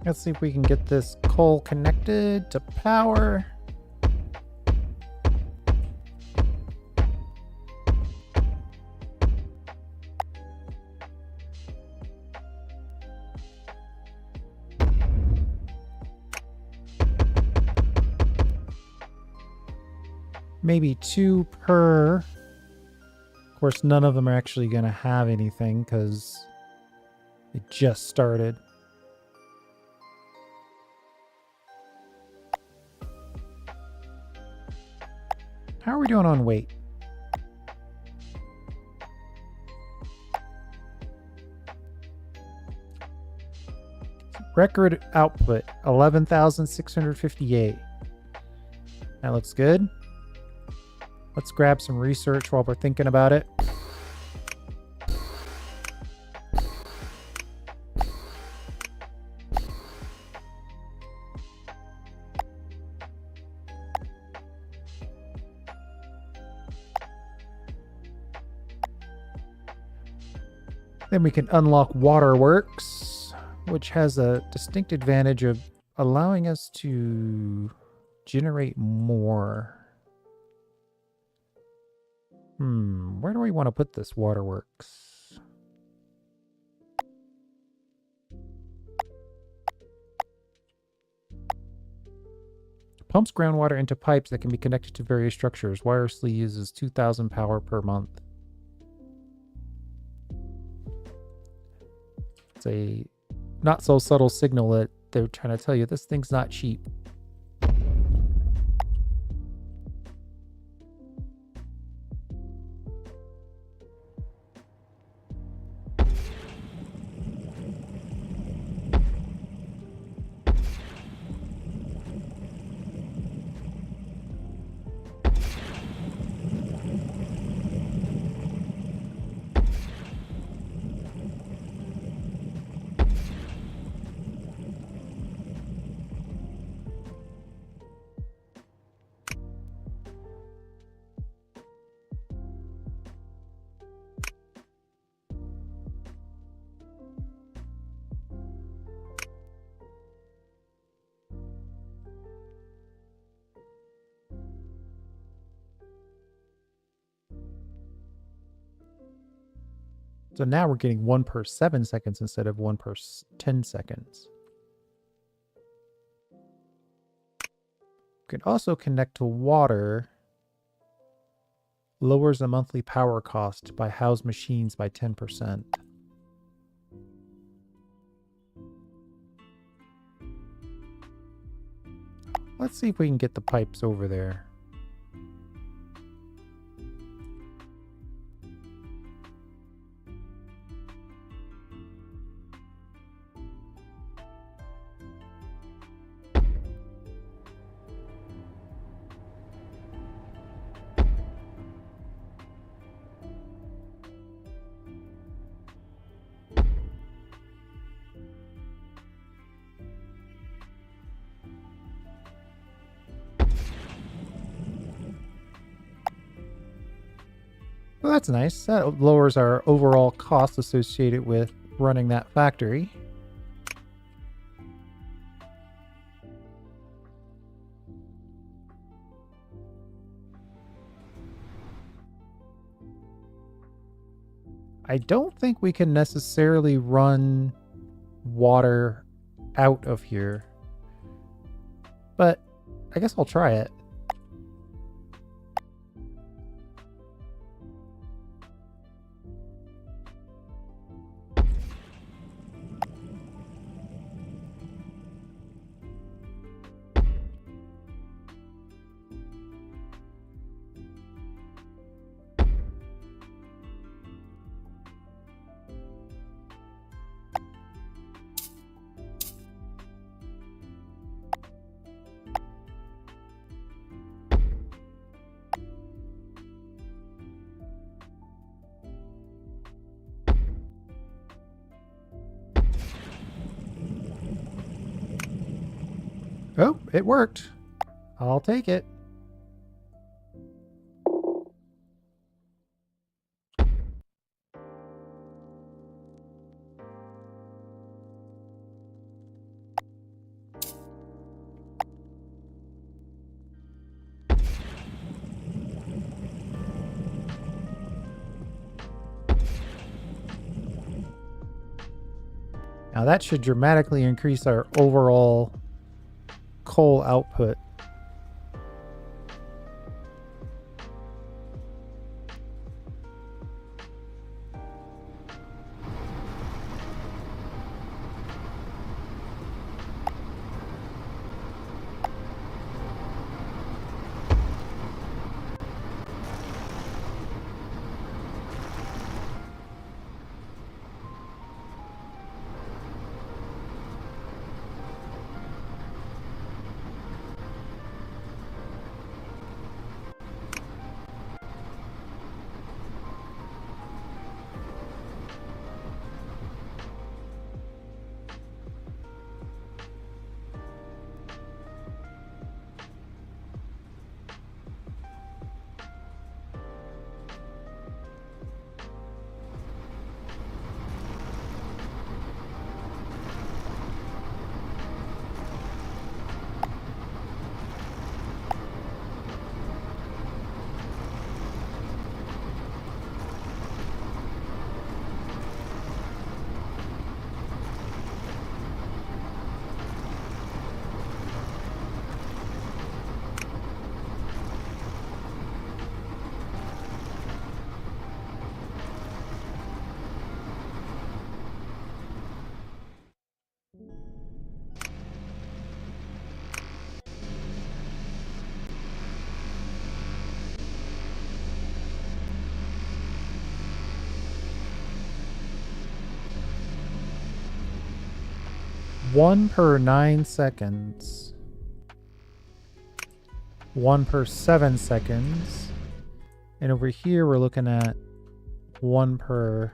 Let's see if we can get this coal connected to power. Maybe 2 per. Of course, none of them are actually going to have anything because it just started. How are we doing on weight? Record output, 11,658. That looks good. Let's grab some research while we're thinking about it. Then we can unlock Waterworks, which has a distinct advantage of allowing us to generate more. Where do we want to put this Waterworks? Pumps groundwater into pipes that can be connected to various structures. Wirelessly uses 2,000 power per month. It's a not so subtle signal that they're trying to tell you this thing's not cheap. So now we're getting 1 per 7 seconds instead of 1 per 10 seconds. We can also connect to water. Lowers the monthly power cost by house machines by 10%. Let's see if we can get the pipes over there. Well, that's nice. That lowers our overall cost associated with running that factory. I don't think we can necessarily run water out of here, but I guess I'll try it. Oh, it worked. I'll take it. Now that should dramatically increase our overall coal output. One per 9 seconds. 1 per 7 seconds. And over here we're looking at 1 per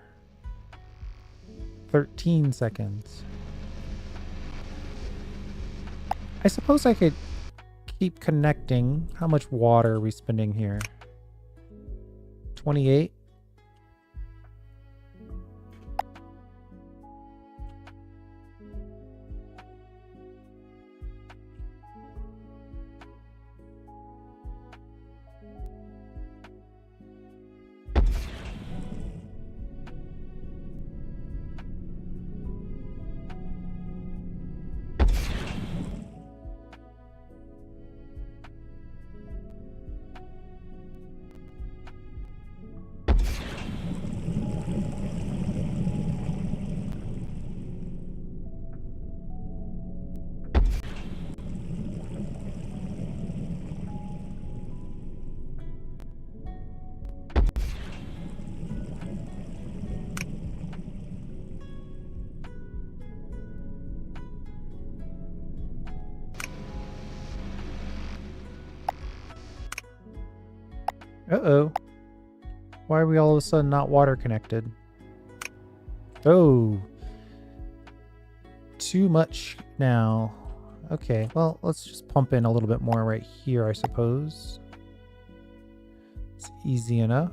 13 seconds. I suppose I could keep connecting. How much water are we spending here? 28? Uh-oh. Why are we all of a sudden not water connected? Oh. Too much now. Okay, well, let's just pump in a little bit more right here, I suppose. It's easy enough.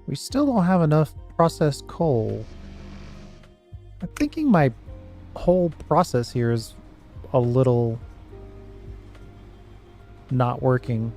We still don't have enough processed coal. I'm thinking my whole process here is a little not working.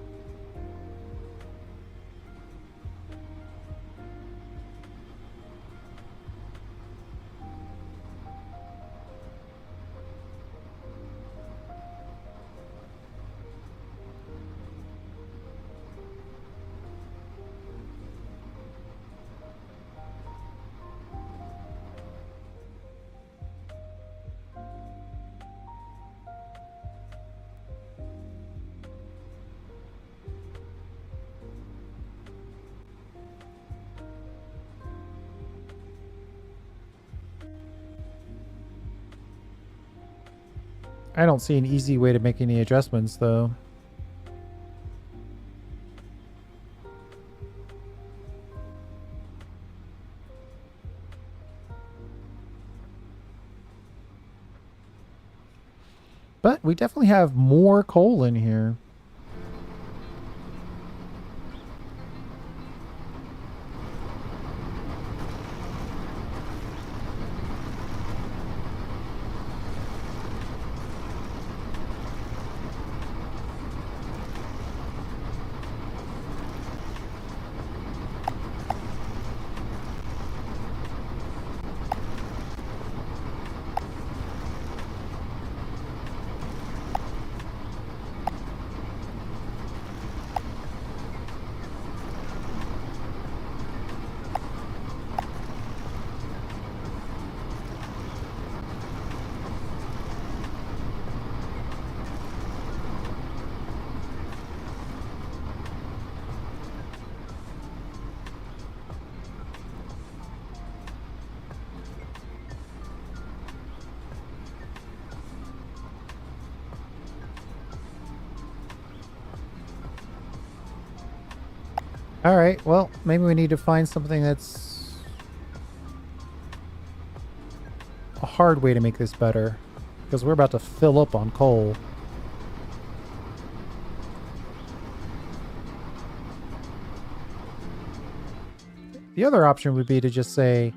I don't see an easy way to make any adjustments, though. But we definitely have more coal in here. All right, well, maybe we need to find something that's a hard way to make this better, because we're about to fill up on coal. The other option would be to just say,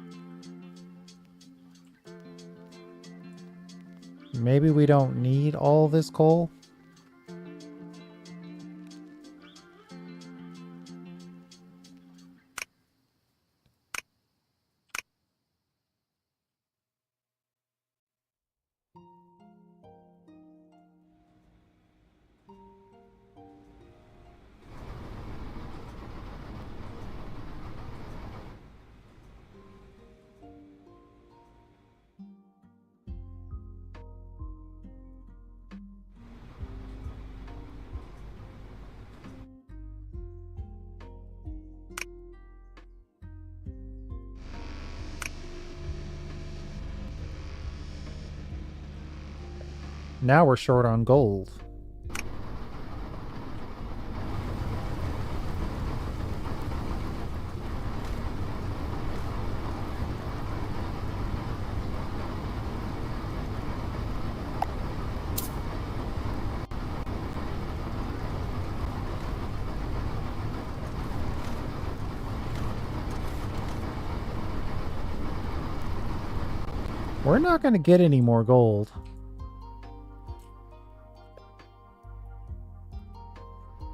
maybe we don't need all this coal. Now we're short on gold. we're not going to get any more gold.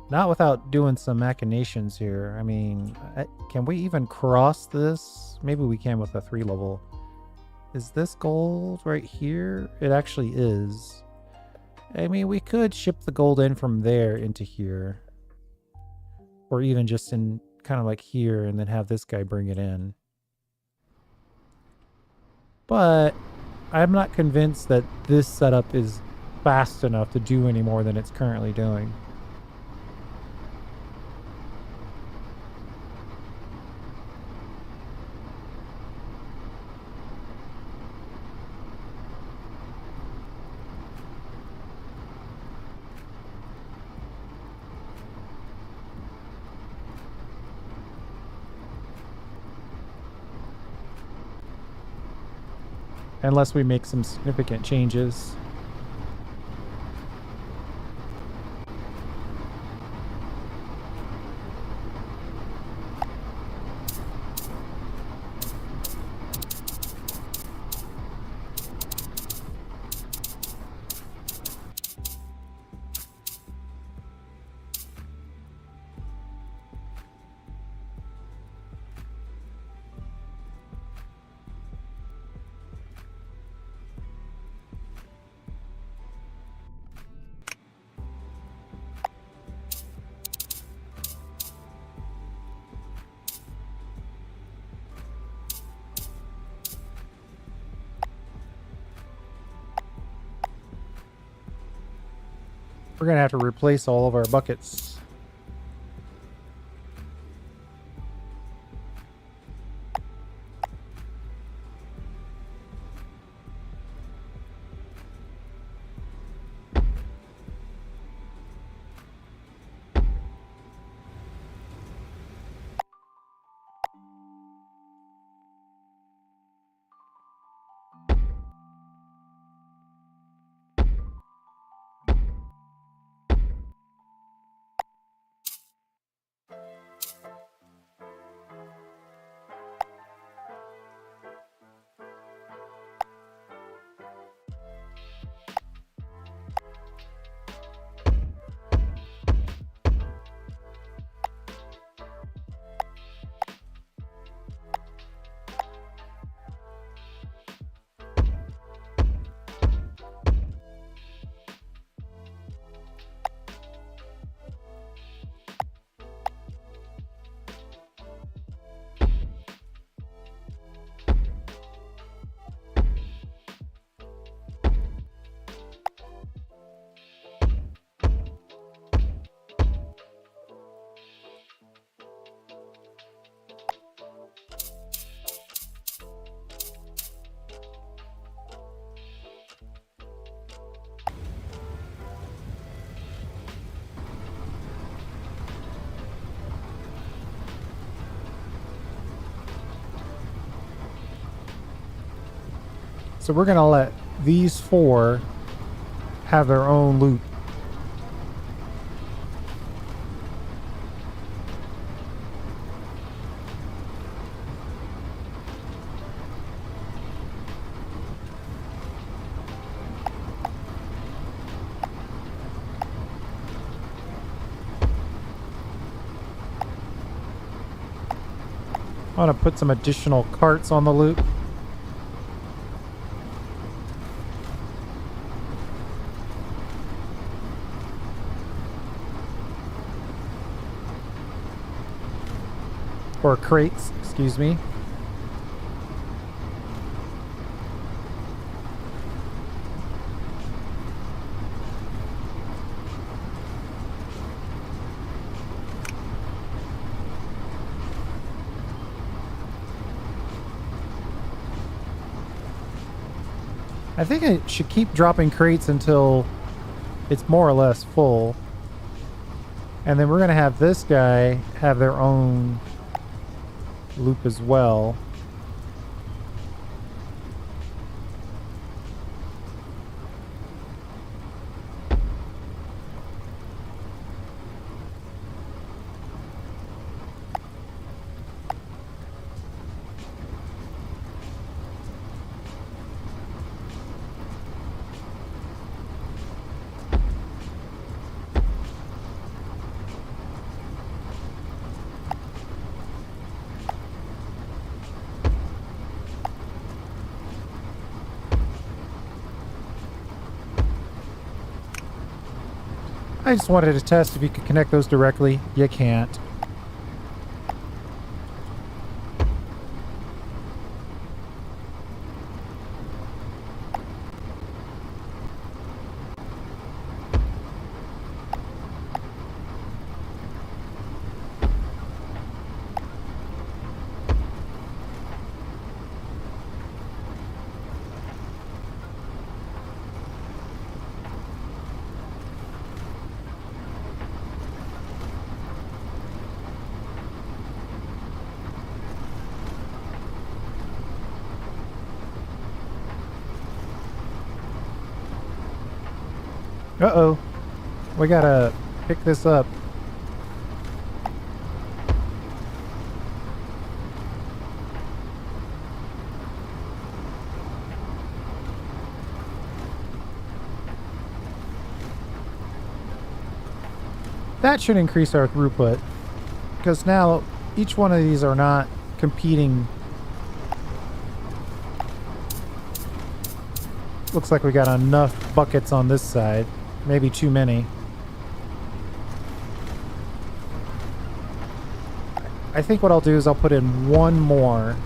Not without doing some machinations here. I mean, can we even cross this? Maybe we can with a 3 level. Is this gold right here? It actually is. I mean, we could ship the gold in from there into here. Or even just in kind of like here and then have this guy bring it in. But I'm not convinced that this setup is fast enough to do any more than it's currently doing. Unless we make some significant changes. We're going to have to replace all of our buckets. So we're going to let these 4 have their own loot. I want to put some additional carts on the loop. Or crates, excuse me. I think I should keep dropping crates until it's more or less full. And then we're going to have this guy have their own loop as well. I just wanted to test if you could connect those directly. You can't. Uh-oh. We gotta pick this up. That should increase our throughput, because now each one of these are not competing. Looks like we got enough buckets on this side. Maybe too many. I think what I'll do is I'll put in one more.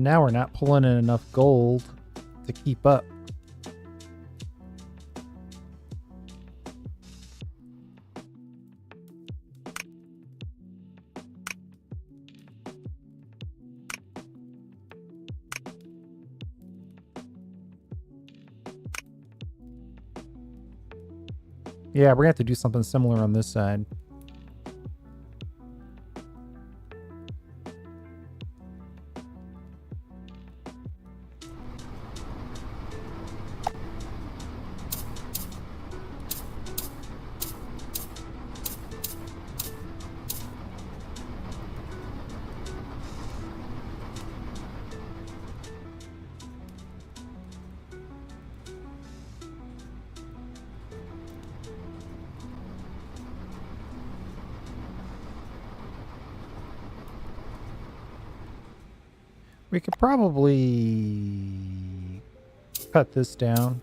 Now we're not pulling in enough gold to keep up. Yeah, we're gonna have to do something similar on this side. We could probably cut this down.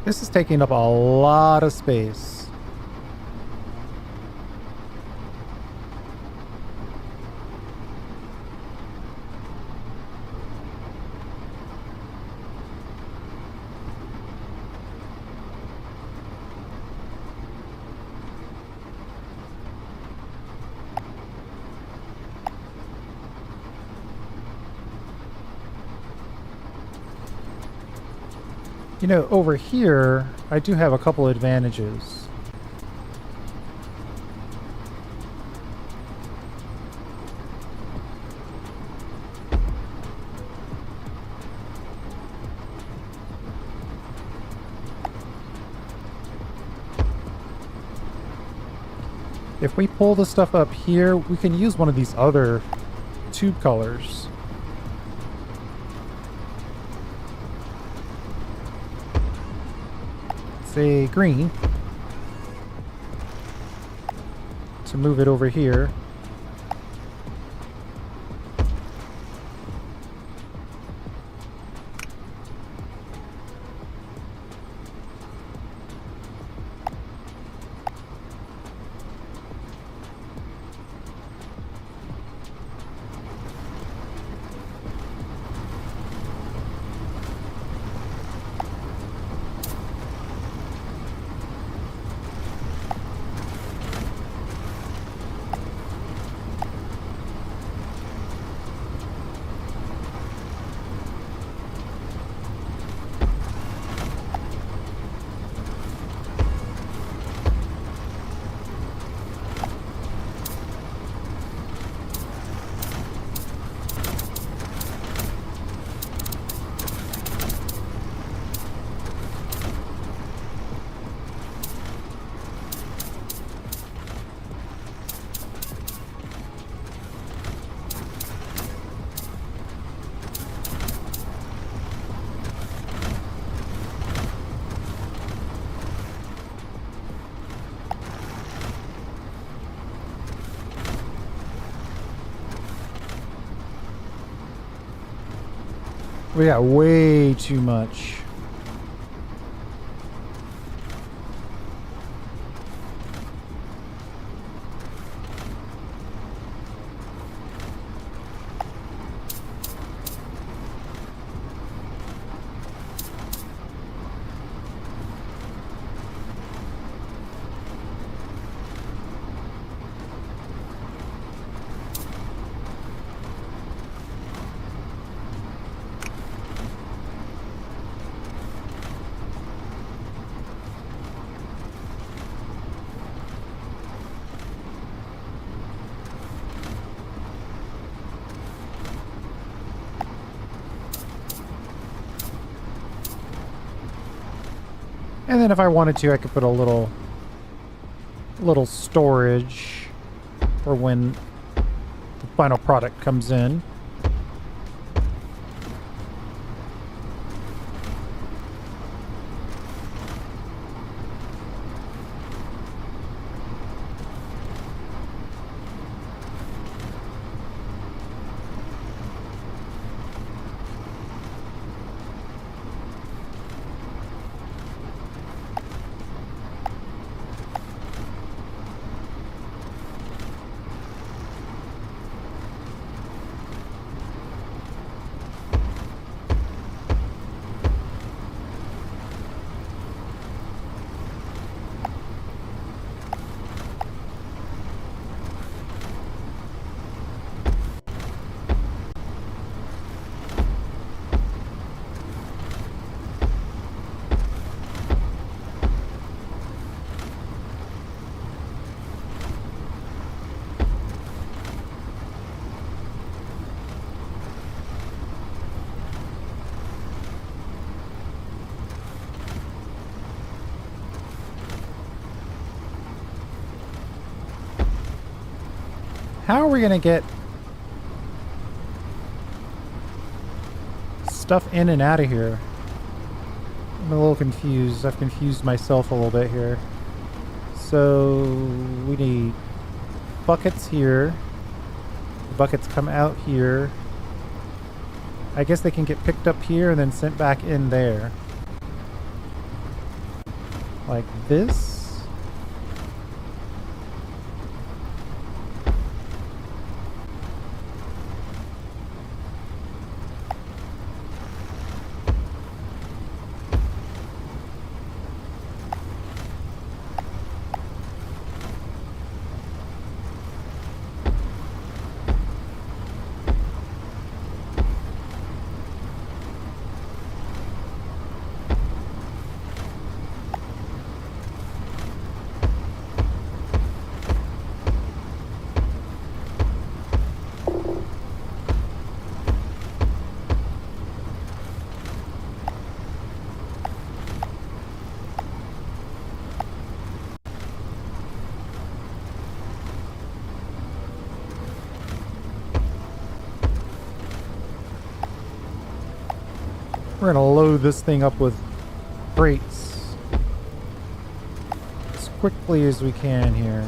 This is taking up a lot of space. You know, over here, I do have a couple advantages. If we pull the stuff up here, we can use one of these other tube colors. Say green. To move it over here. We got way too much. And then if I wanted to, I could put a little storage for when the final product comes in. How are we gonna get stuff in and out of here? I'm a little confused. I've confused myself a little bit here. So we need buckets here. The buckets come out here. I guess they can get picked up here and then sent back in there. Like this. We're gonna load this thing up with crates as quickly as we can here.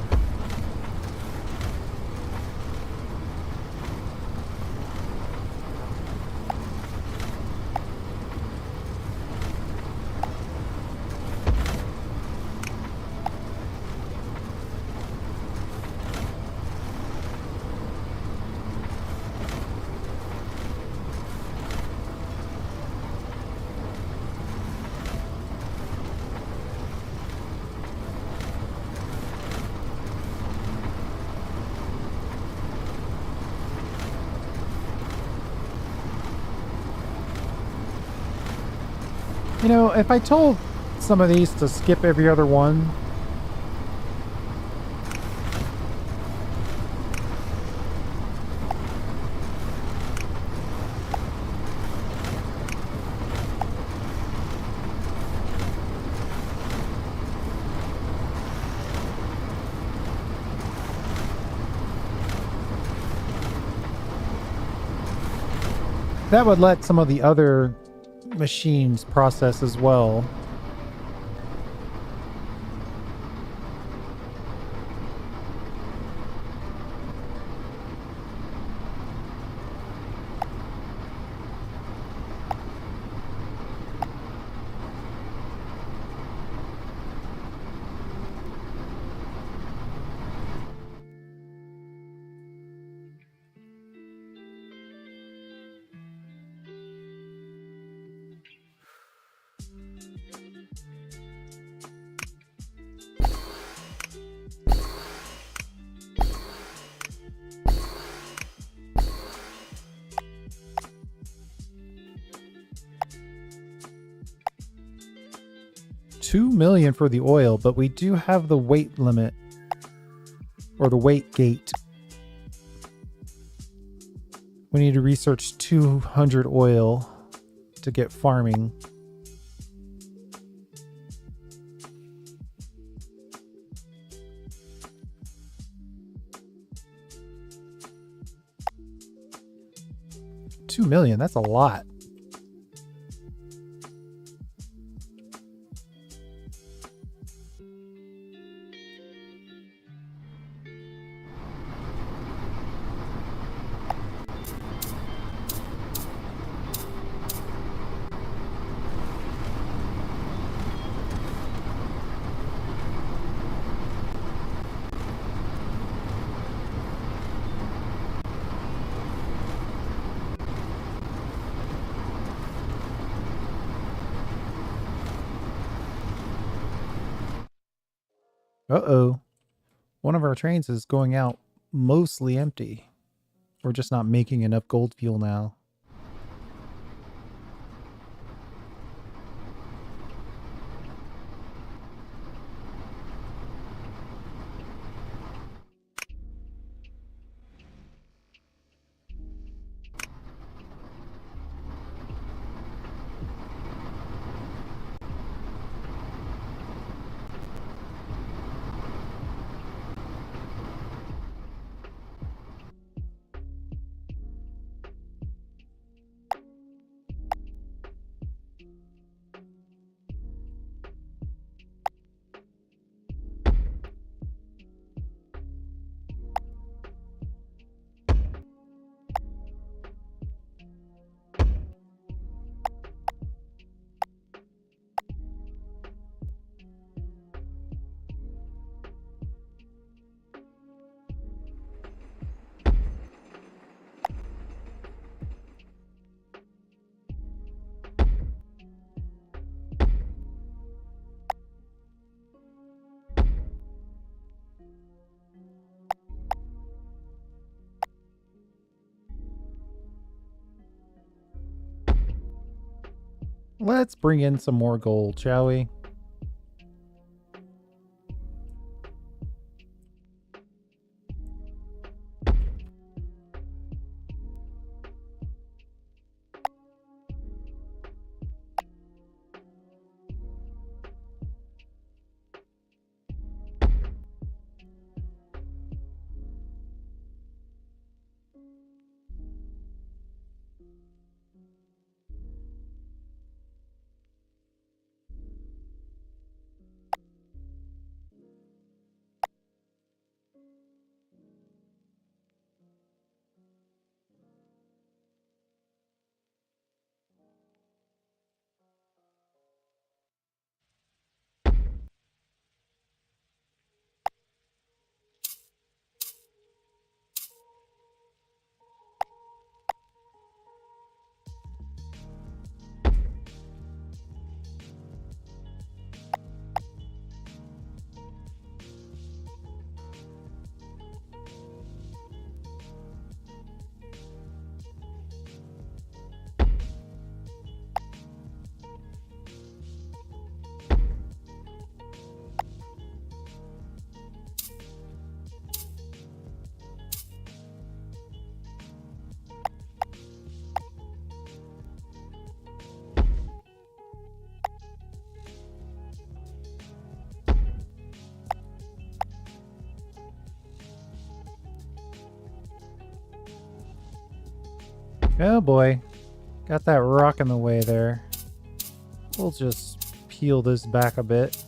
You know, if I told some of these to skip every other one, that would let some of the other machines process as well. $2 million for the oil, but we do have the weight limit or the weight gate. We need to research 200 oil to get farming. $2 million, that's a lot. Uh-oh. One of our trains is going out mostly empty. We're just not making enough gold fuel now. Let's bring in some more gold, shall we? Oh boy. Got that rock in the way there. We'll just peel this back a bit.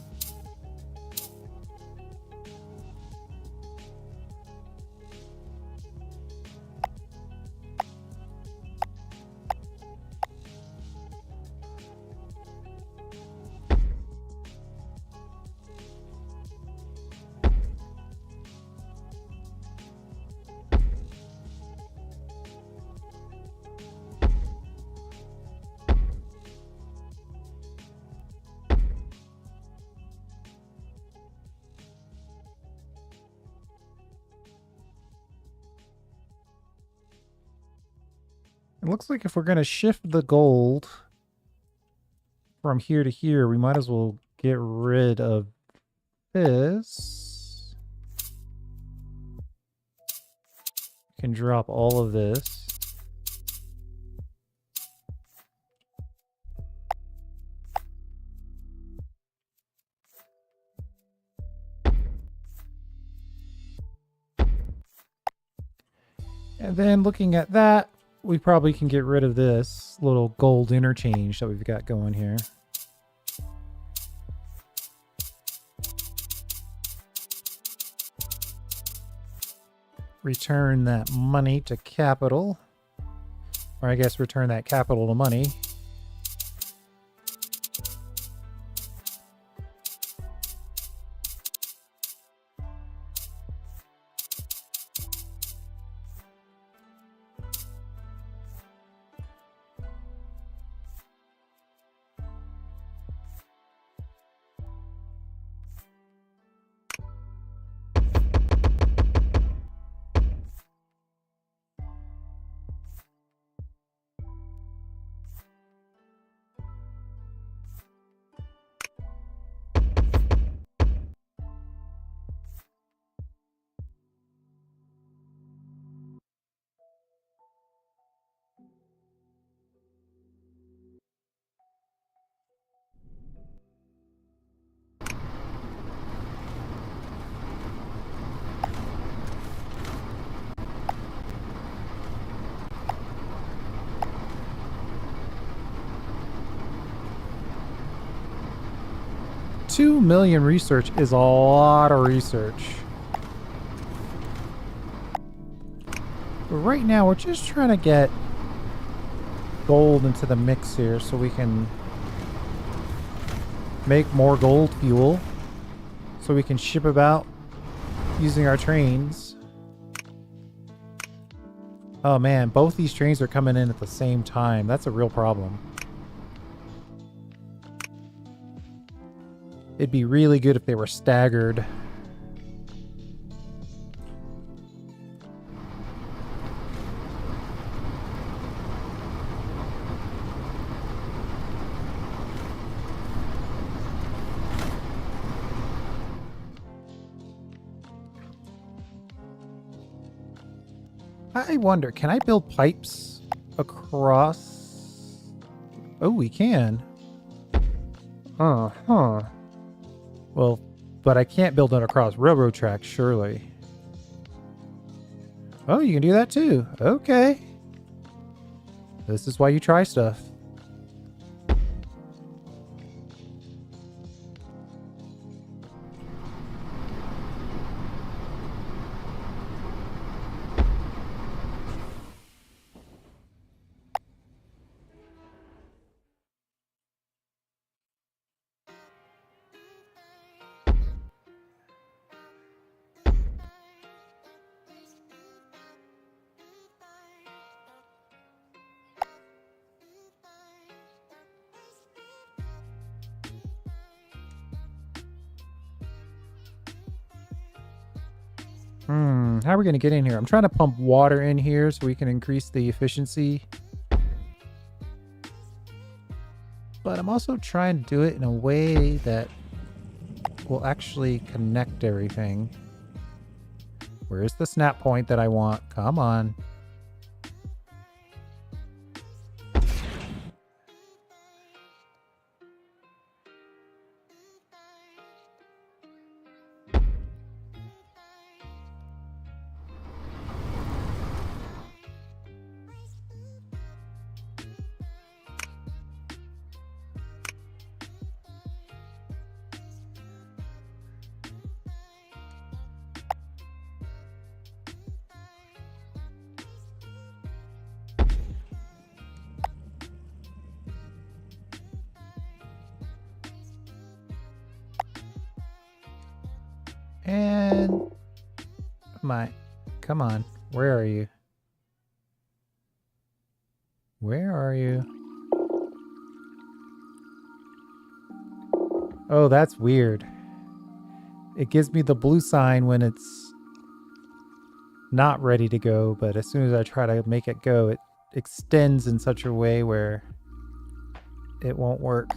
It looks like if we're going to shift the gold from here to here, we might as well get rid of this. We can drop all of this. And then looking at that, we probably can get rid of this little gold interchange that we've got going here. Return that money to capital. Or I guess return that capital to money. $2 million research is a lot of research. But right now, we're just trying to get gold into the mix here so we can make more gold fuel so we can ship about using our trains. Oh man, both these trains are coming in at the same time. That's a real problem. It'd be really good if they were staggered. I wonder, can I build pipes across? Oh, we can. Huh. Well, but I can't build it across railroad tracks, surely. Oh, you can do that too. Okay. This is why you try stuff. How are we going to get in here? I'm trying to pump water in here so we can increase the efficiency. But I'm also trying to do it in a way that will actually connect everything. Where's the snap point that I want? Come on. And come on. Where are you? Where are you? Oh, that's weird. It gives me the blue sign when it's not ready to go, but as soon as I try to make it go, it extends in such a way where it won't work.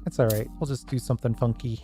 That's all right. We'll just do something funky.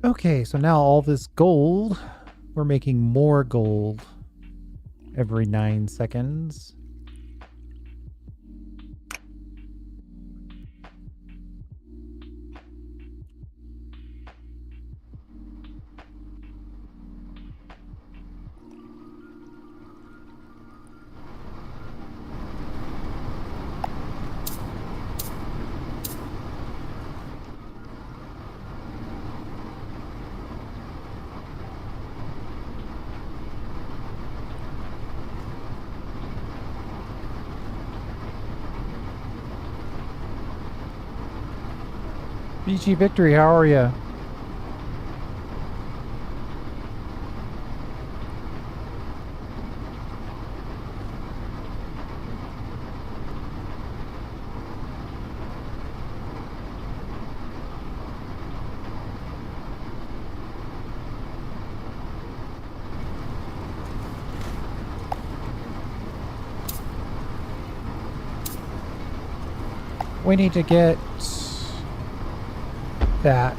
Okay, so now all this gold, we're making more gold every 9 seconds. BG Victory, how are you? We need to get that.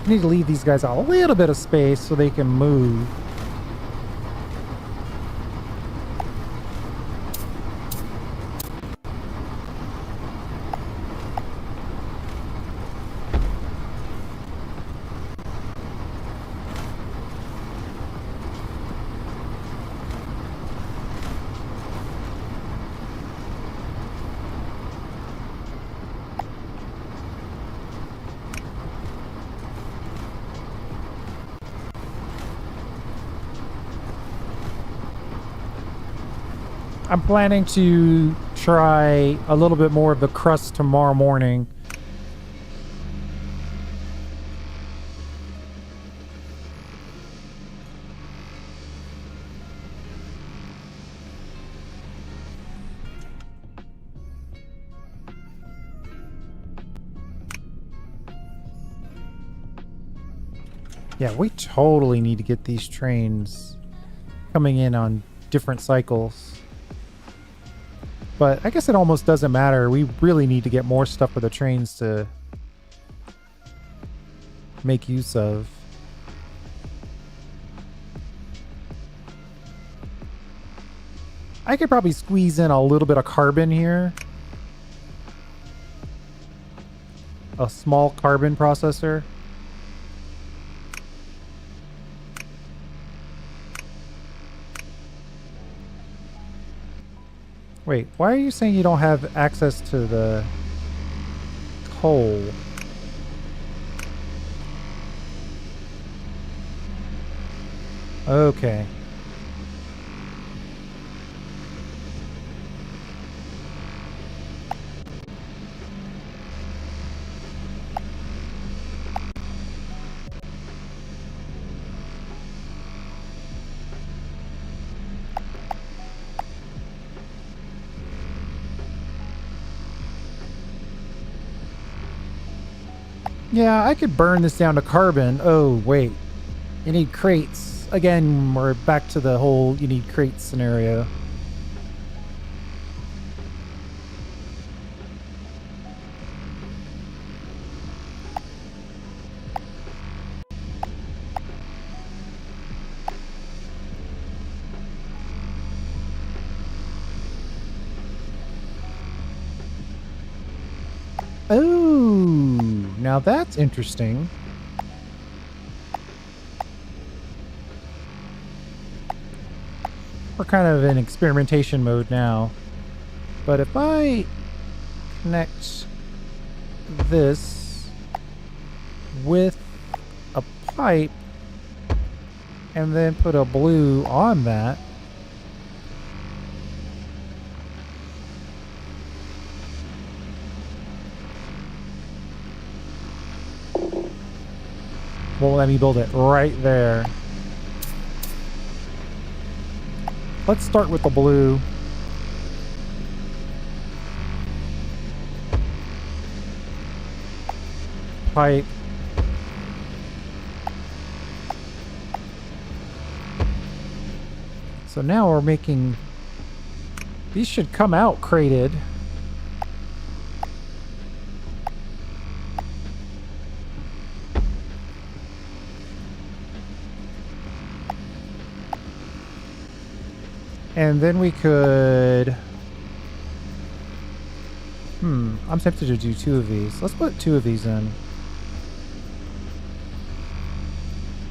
We need to leave these guys a little bit of space so they can move. I'm planning to try a little bit more of the crust tomorrow morning. Yeah, we totally need to get these trains coming in on different cycles. But I guess it almost doesn't matter. We really need to get more stuff for the trains to make use of. I could probably squeeze in a little bit of carbon here. A small carbon processor. Wait, why are you saying you don't have access to the coal? Okay. Yeah, I could burn this down to carbon. Oh, wait. You need crates. Again, we're back to the whole you need crates scenario. Oh, now that's interesting. We're kind of in experimentation mode now. But if I connect this with a pipe and then put a blue on that, won't let me build it right there. Let's start with the blue. Pipe. So now we're making... These should come out crated. And then we could... I'm tempted to do 2 of these. Let's put 2 of these in.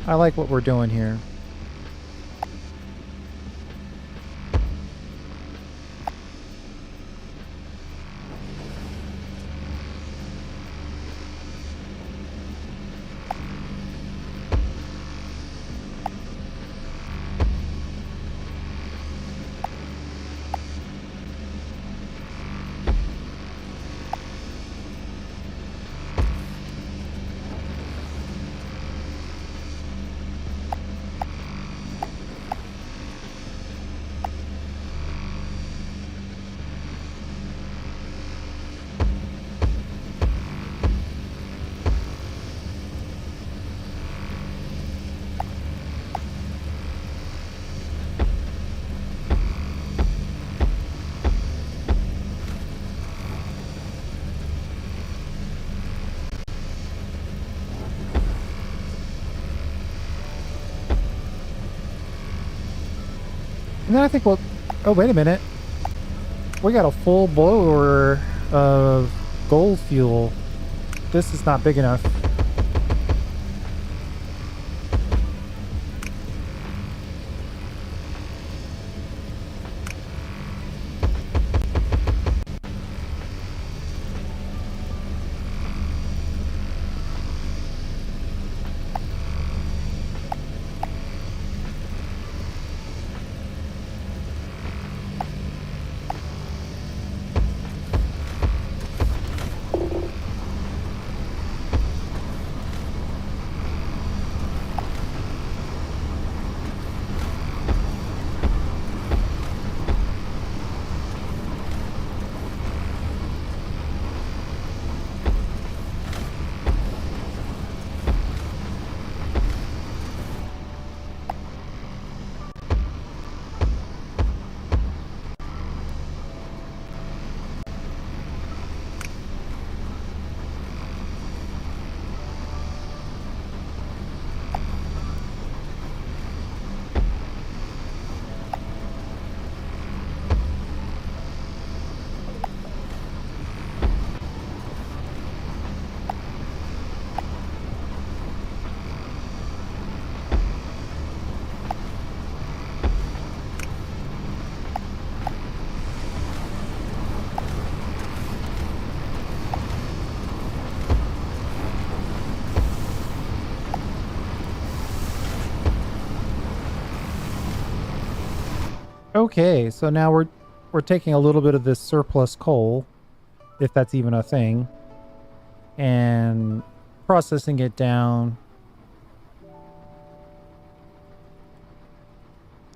I like what we're doing here. And then I think we'll... Oh, wait a minute. We got a full blower of gold fuel. This is not big enough. Okay, so now we're taking a little bit of this surplus coal, if that's even a thing, and processing it down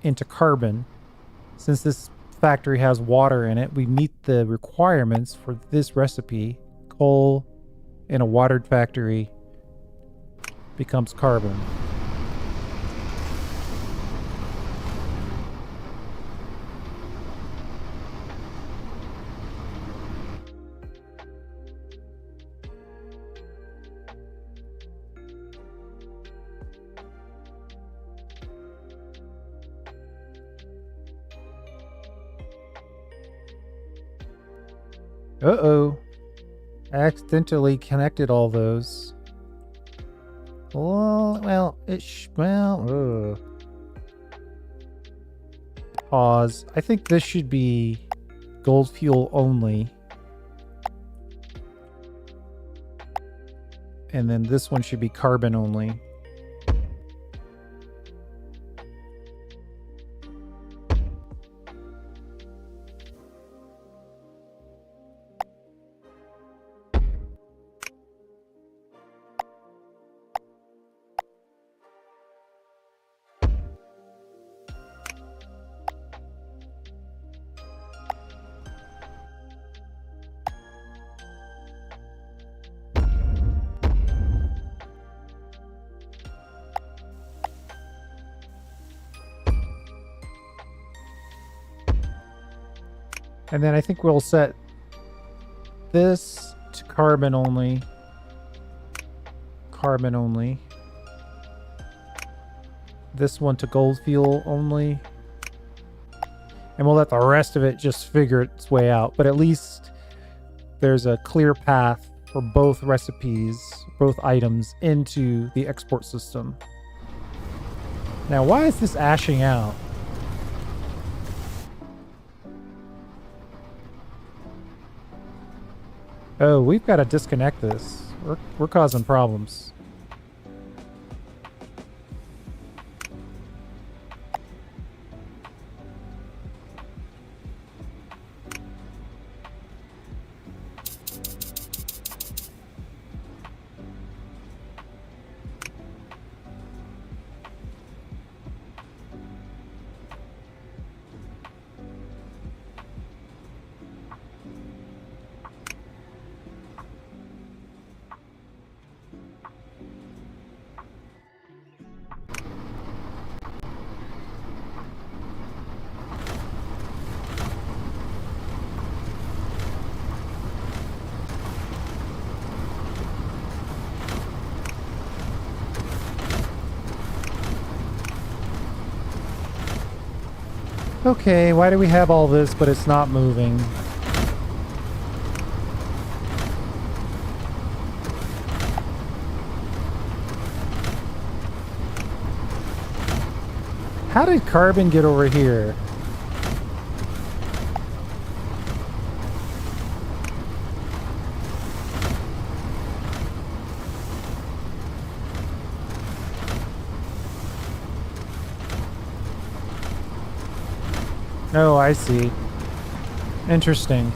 into carbon. Since this factory has water in it, we meet the requirements for this recipe. Coal in a watered factory becomes carbon. Uh-oh. I accidentally connected all those. Well, ugh. Pause. I think this should be gold fuel only. And then this one should be carbon only. And then I think we'll set this to carbon only. Carbon only. This one to gold fuel only. And we'll let the rest of it just figure its way out. But at least there's a clear path for both recipes, both items, into the export system. Now, why is this ashing out? Oh, we've got to disconnect this. We're causing problems. Okay, why do we have all this, but it's not moving? How did carbon get over here? Oh, I see. Interesting.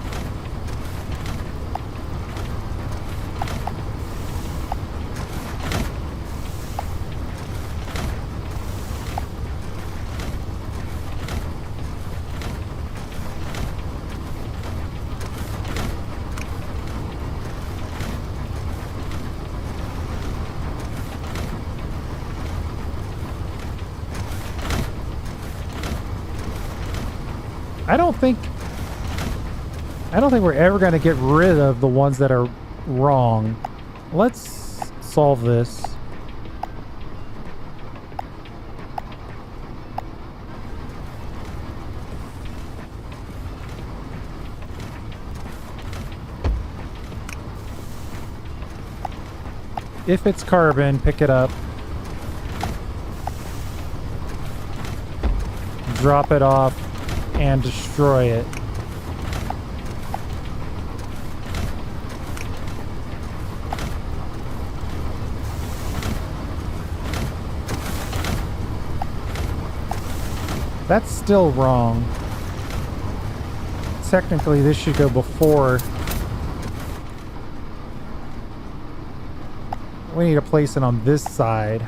I don't think we're ever going to get rid of the ones that are wrong. Let's solve this. If it's carbon, pick it up. Drop it off and destroy it. That's still wrong. Technically, this should go before. We need to place it on this side.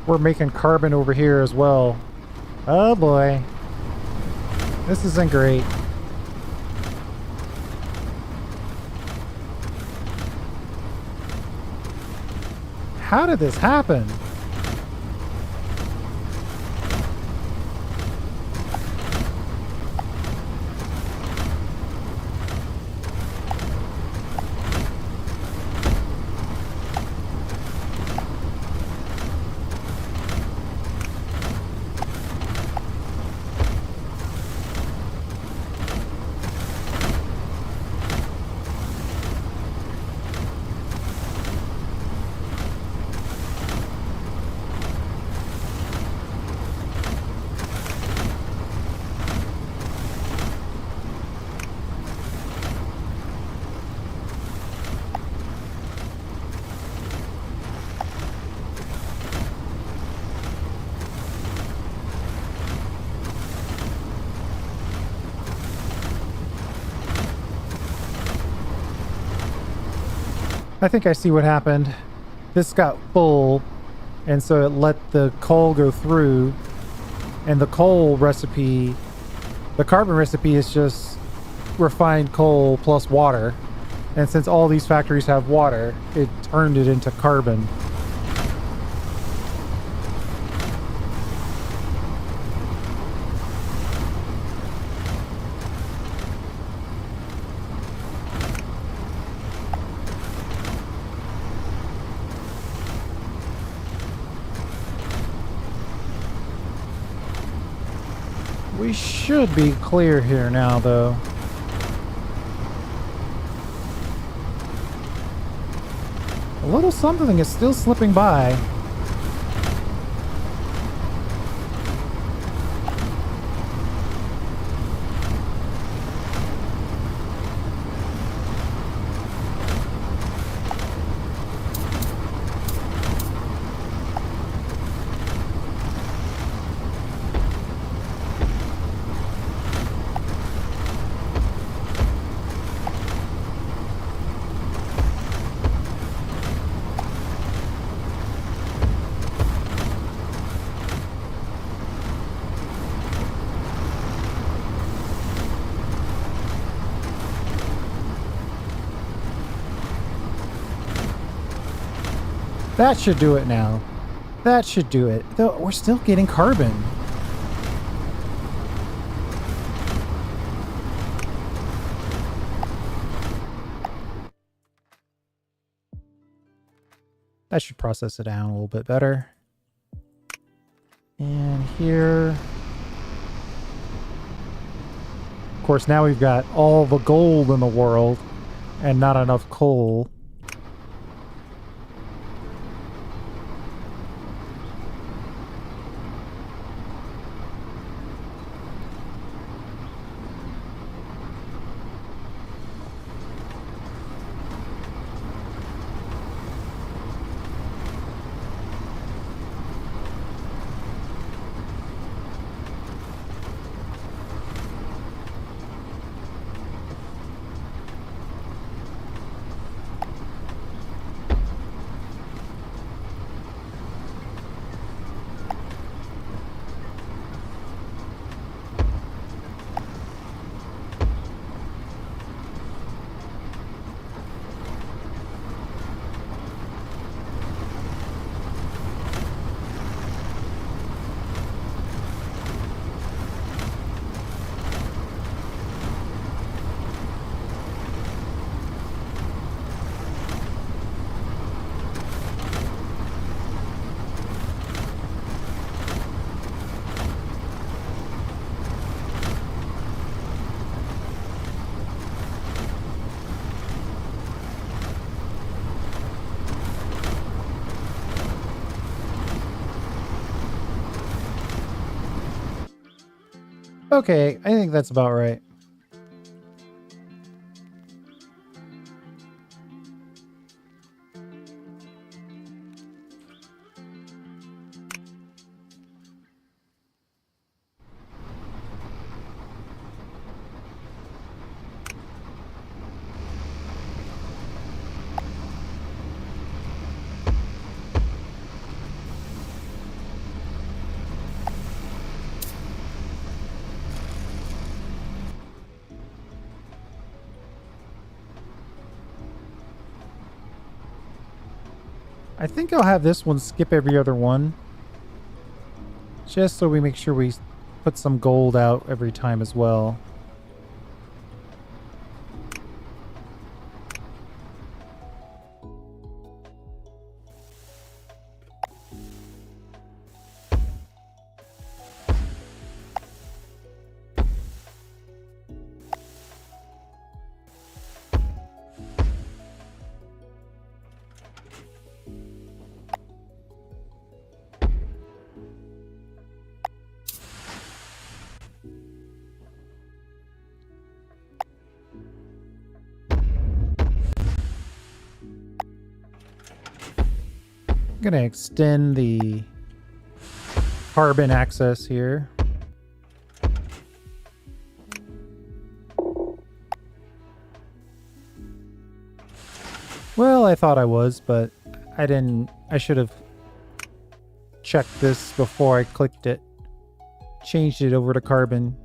We're making carbon over here as well. Oh boy. This isn't great. How did this happen? I think I see what happened. This got full, and so it let the coal go through, and the coal recipe, the carbon recipe is just refined coal plus water. And since all these factories have water, it turned it into carbon. We should be clear here now, though. A little something is still slipping by. That should do it now. That should do it. Though we're still getting carbon. That should process it down a little bit better. And here. Of course, now we've got all the gold in the world and not enough coal. Okay, I think that's about right. I think I'll have this one skip every other one. Just so we make sure we put some gold out every time as well. I'm going to extend the carbon access here. Well, I thought I was, but I didn't. I should have checked this before I clicked it. Changed it over to carbon.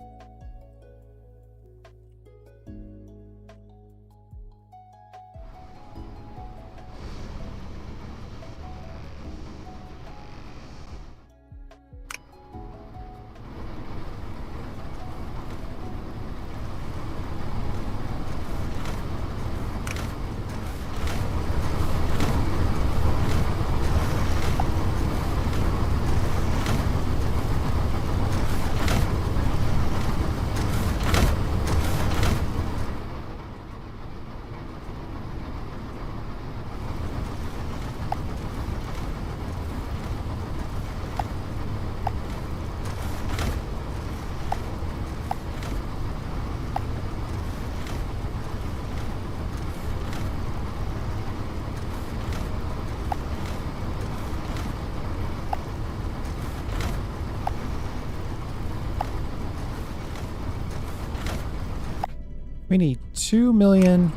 We need 2 million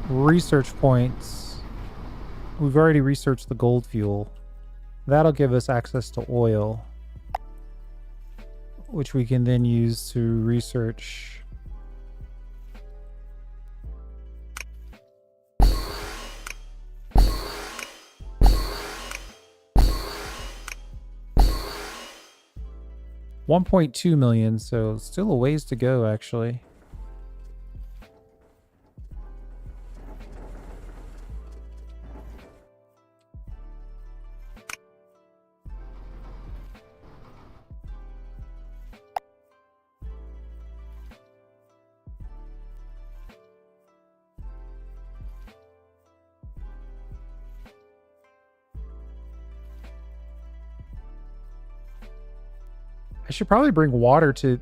research points. We've already researched the gold fuel. That'll give us access to oil, which we can then use to research. $1.2 million, so still a ways to go, actually. I should probably bring water to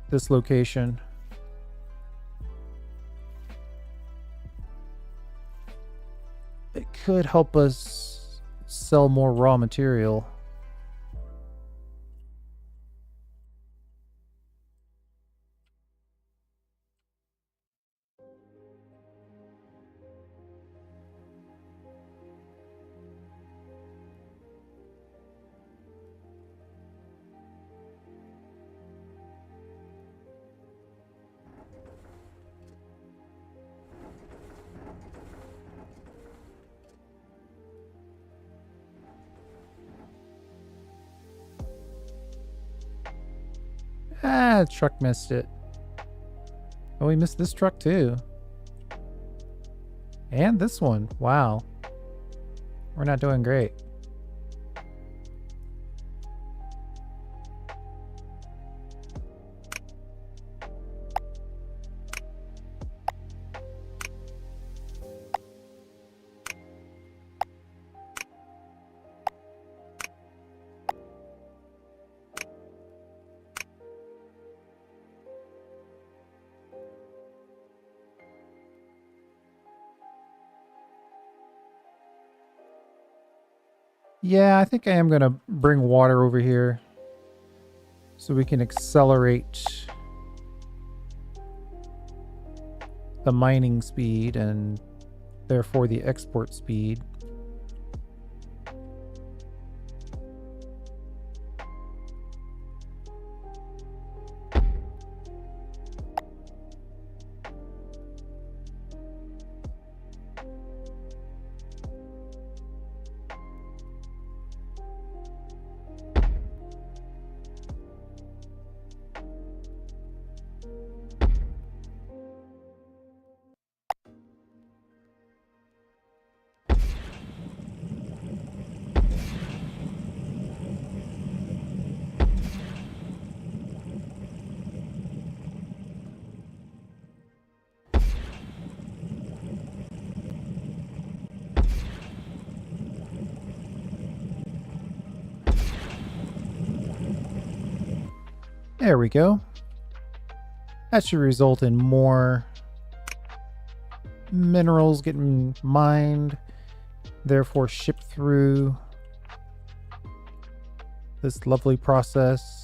this location. It could help us sell more raw material. Ah, the truck missed it. Oh, we missed this truck too. And this one. Wow. We're not doing great. Yeah, I think I am going to bring water over here so we can accelerate the mining speed and therefore the export speed. There we go. That should result in more minerals getting mined, therefore shipped through this lovely process.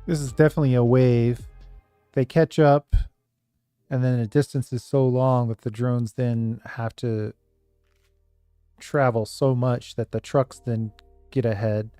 This is definitely a wave. They catch up, and then the distance is so long that the drones then have to travel so much that the trucks then get ahead.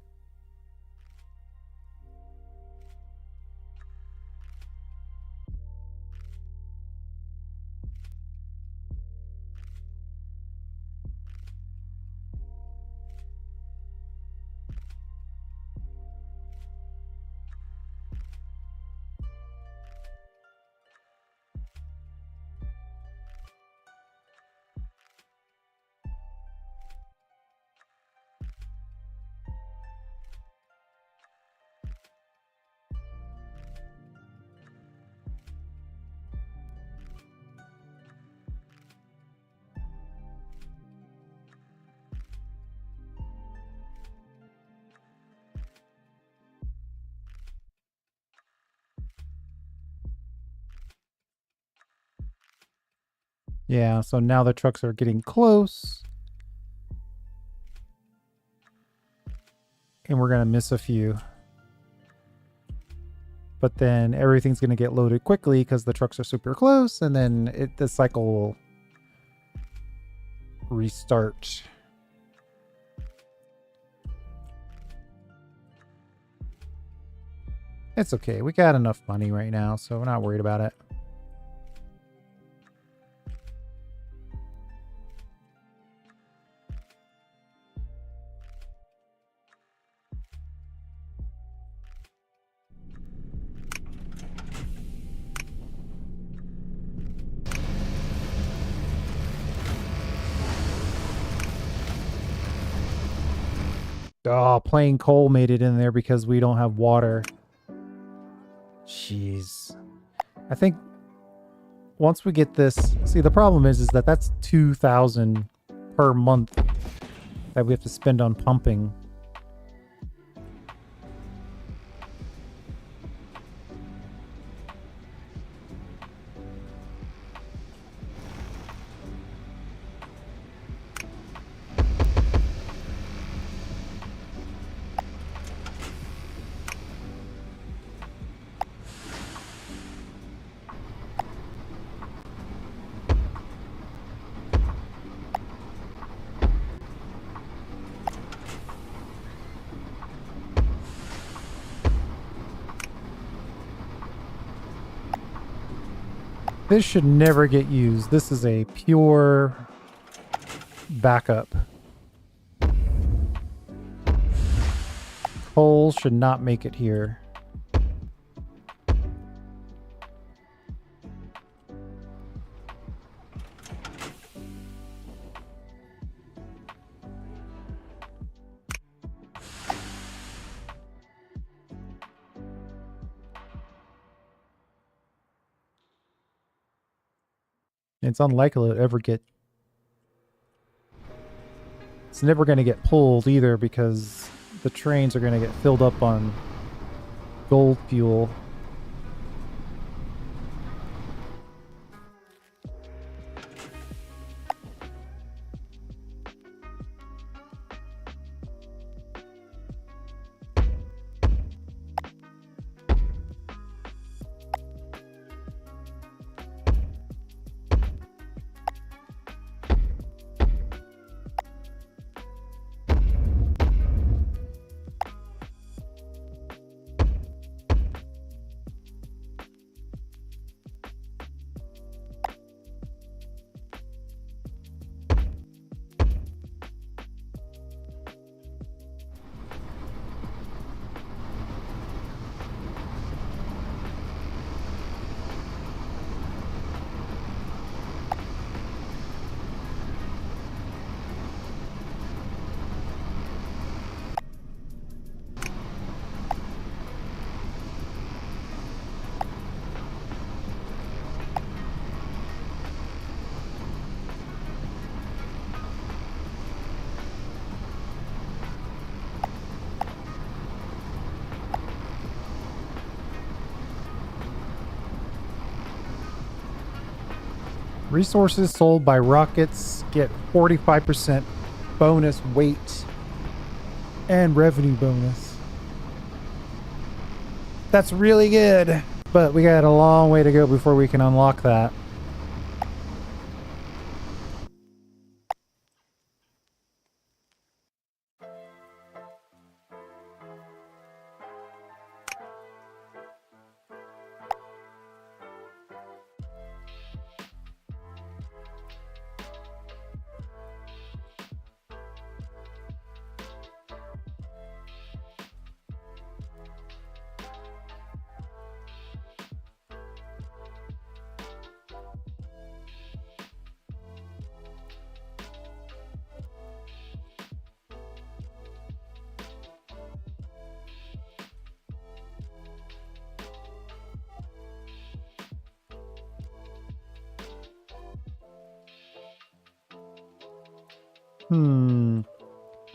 Yeah, so now the trucks are getting close. And we're going to miss a few. But then everything's going to get loaded quickly because the trucks are super close, and then the cycle will restart. It's okay. We got enough money right now, so we're not worried about it. Oh, plain coal made it in there because we don't have water. Jeez. I think once we get this... See, the problem is that that's 2,000 per month that we have to spend on pumping. This should never get used. This is a pure backup. Coal should not make it here. It's unlikely to ever get... It's never going to get pulled either because the trains are going to get filled up on gold fuel. Resources sold by rockets get 45% bonus weight and revenue bonus. That's really good, but we got a long way to go before we can unlock that.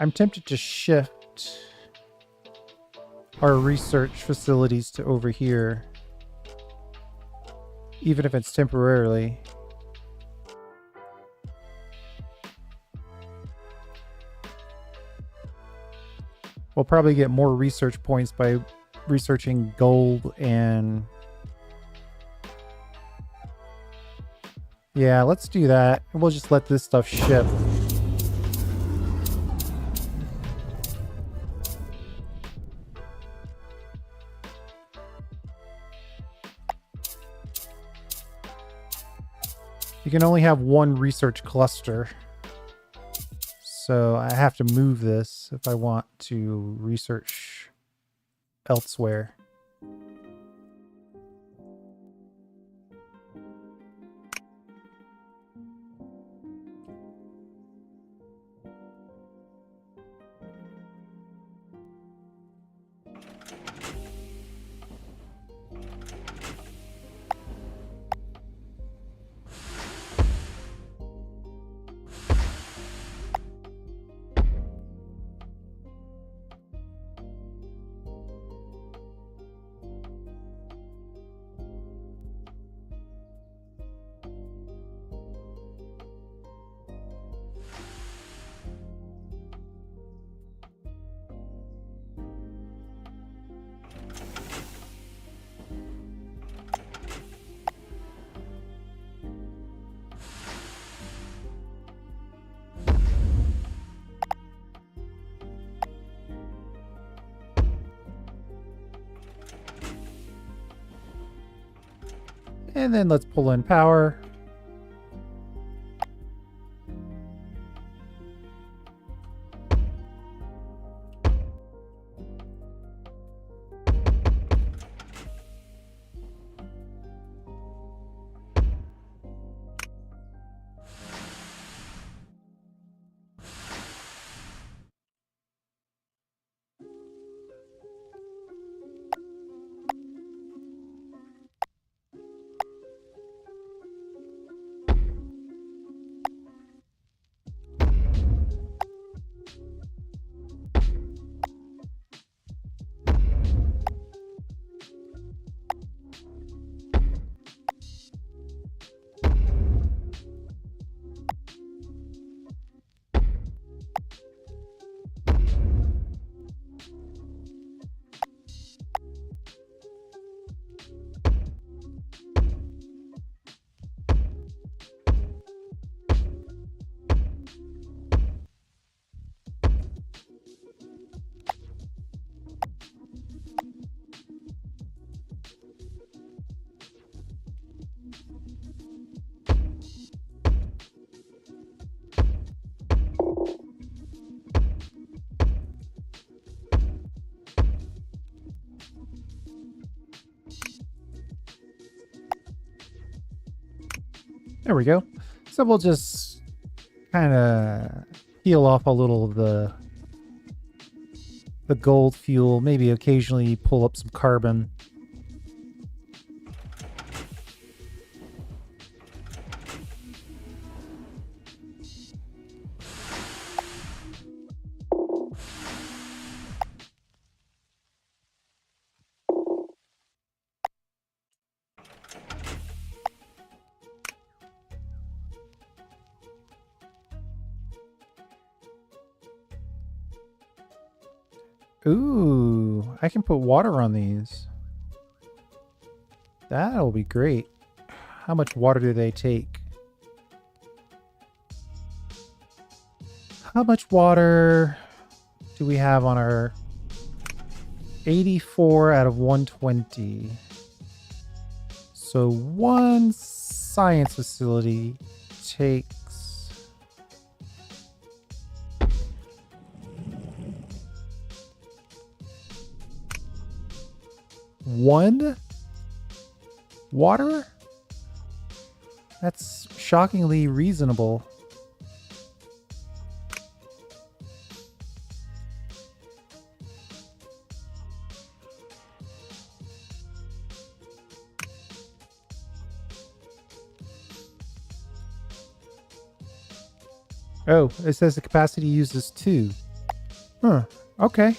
I'm tempted to shift our research facilities to over here, even if it's temporarily. We'll probably get more research points by researching gold and... Yeah, let's do that. We'll just let this stuff ship. You can only have one research cluster. So I have to move this if I want to research elsewhere. And then let's pull in power. There we go. So we'll just kind of peel off a little of the gold fuel, maybe occasionally pull up some carbon. Ooh, I can put water on these. That'll be great. How much water do they take? How much water do we have on our 84 out of 120? So one science facility takes 1 water? That's shockingly reasonable. Oh, it says the capacity uses 2. Huh, okay.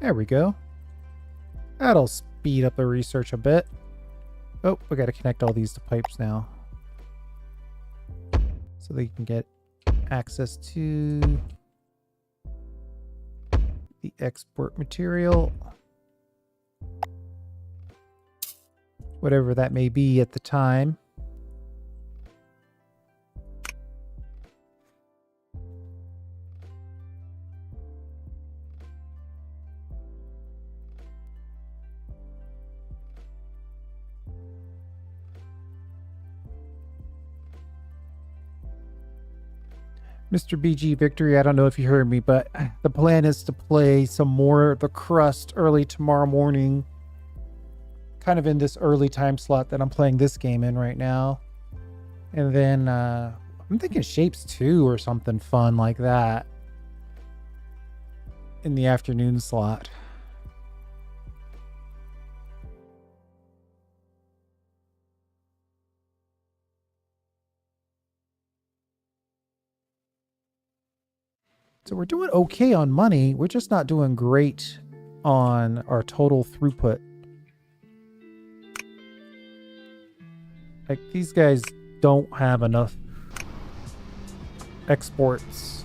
There we go. That'll speed up the research a bit. Oh, we got to connect all these to pipes now, so they can get access to the export material, whatever that may be at the time. Mr. BG Victory, I don't know if you heard me, but the plan is to play some more of The Crust early tomorrow morning. Kind of in this early time slot that I'm playing this game in right now. And then I'm thinking Shapes 2 or something fun like that in the afternoon slot. So we're doing okay on money. We're just not doing great on our total throughput. Like, these guys don't have enough exports.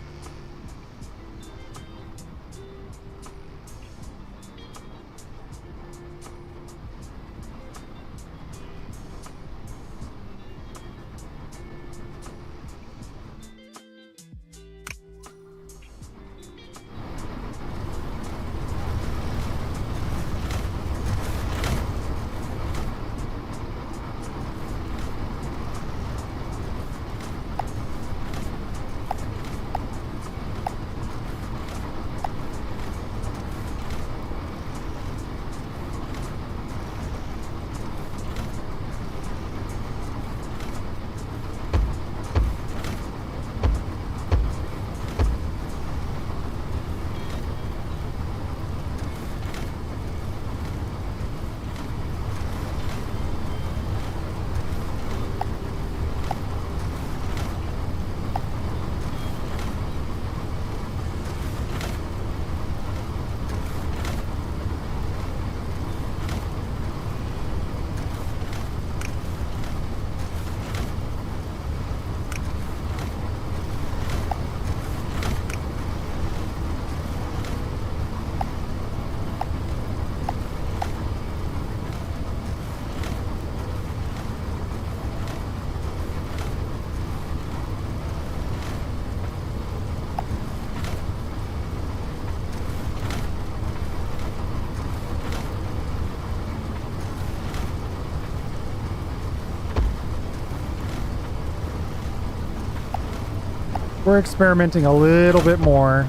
We're experimenting a little bit more.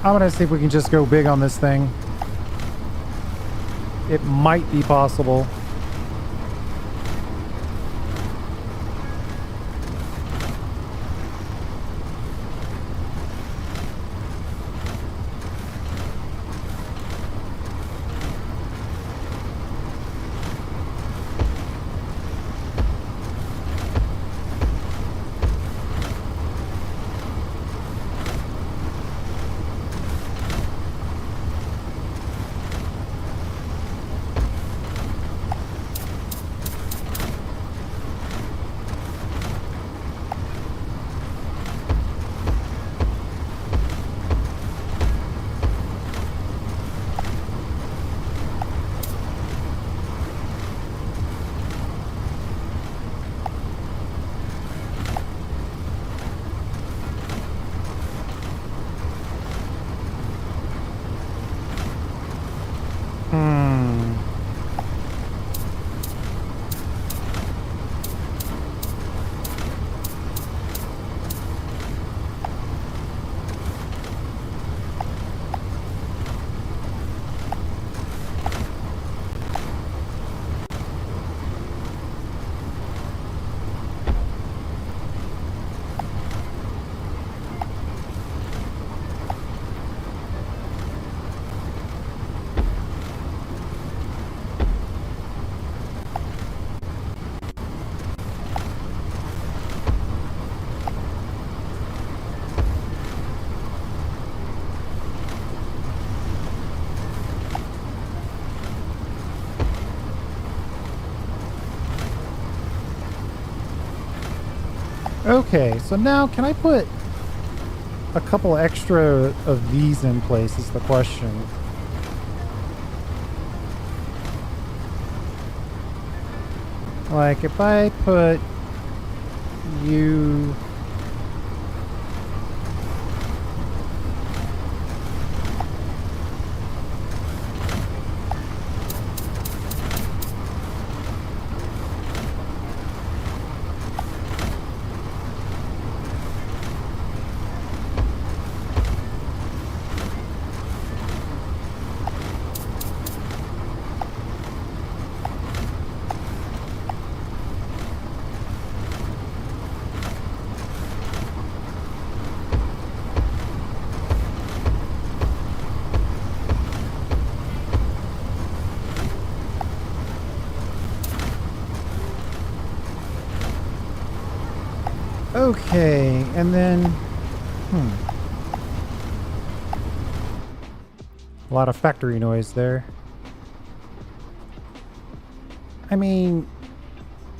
I'm gonna see if we can just go big on this thing. It might be possible. Okay, so now can I put a couple extra of these in place is the question. Like if I put you... Okay, and then... A lot of factory noise there. I mean,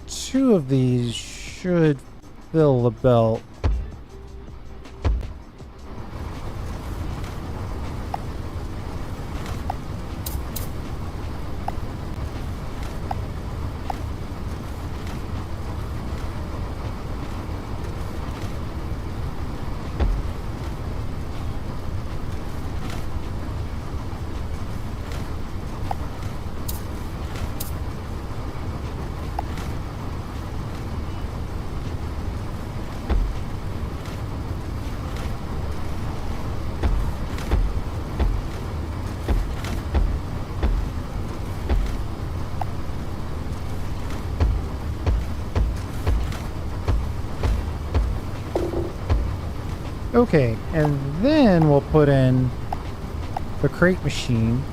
2 of these should fill the belt. Okay, and then we'll put in the crate machine.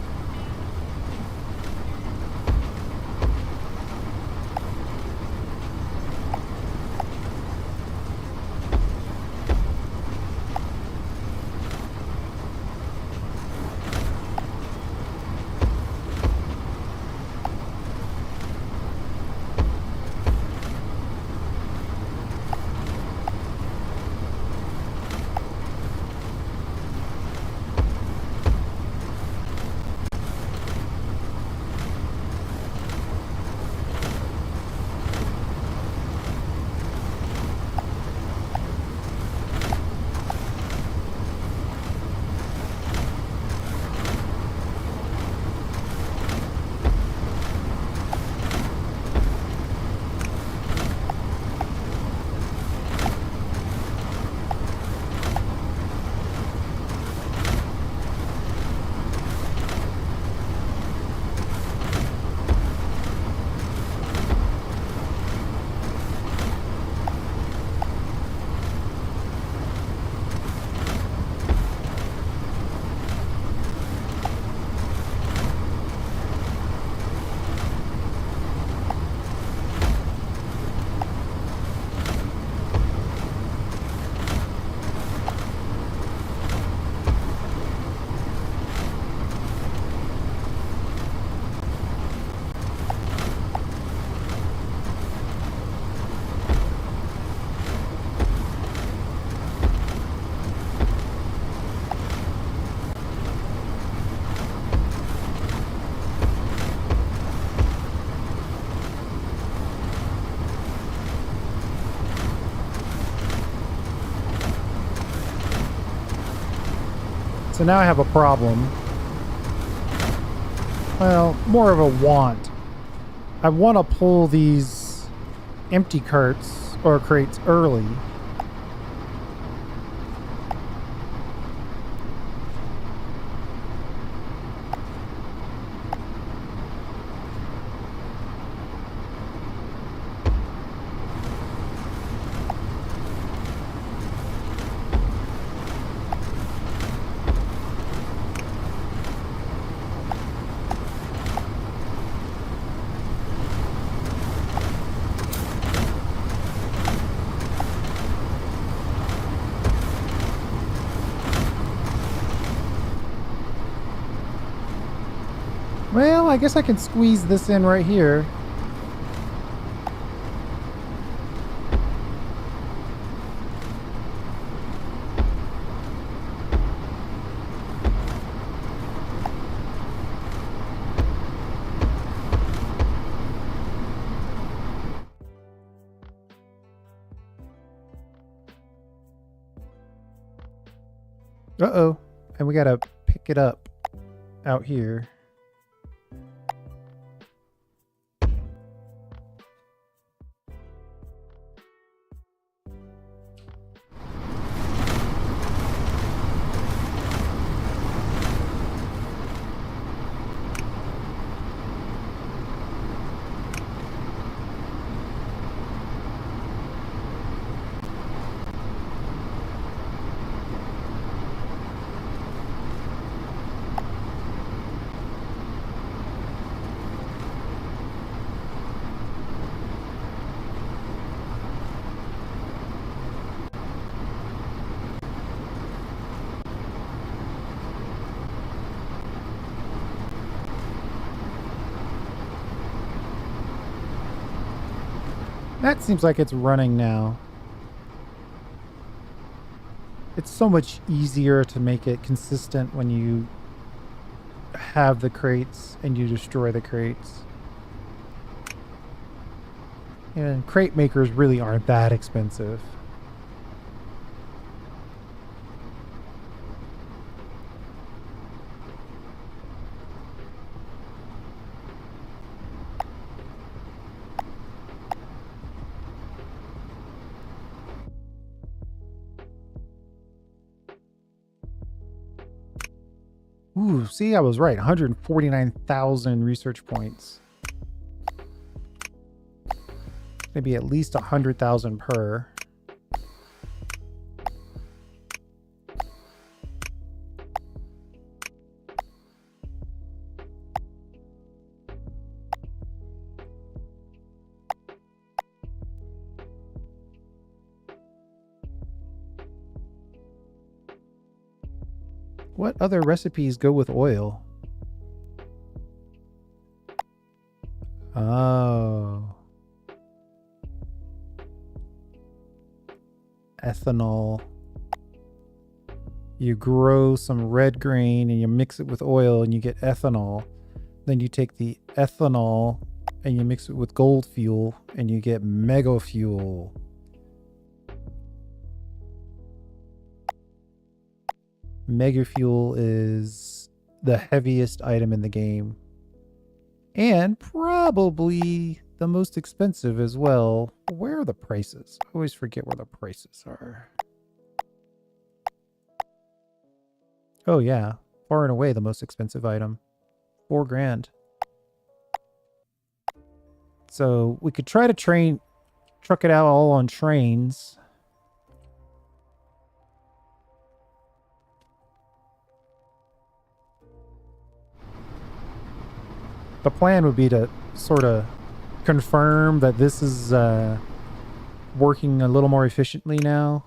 So now I have a problem. Well, more of a want. I want to pull these empty carts or crates early. Well, I guess I can squeeze this in right here. Uh-oh. And we gotta pick it up out here. That seems like it's running now. It's so much easier to make it consistent when you have the crates and you destroy the crates. And crate makers really aren't that expensive. Ooh, see, I was right. 149,000 research points. Maybe at least 100,000 per. What other recipes go with oil? Oh. Ethanol. You grow some red grain and you mix it with oil and you get ethanol. Then you take the ethanol and you mix it with gold fuel and you get mega fuel. Mega fuel is the heaviest item in the game. And probably the most expensive as well. Where are the prices? I always forget where the prices are. Oh yeah, far and away the most expensive item. $4 grand. So we could try to truck it out all on trains. The plan would be to sort of confirm that this is working a little more efficiently now.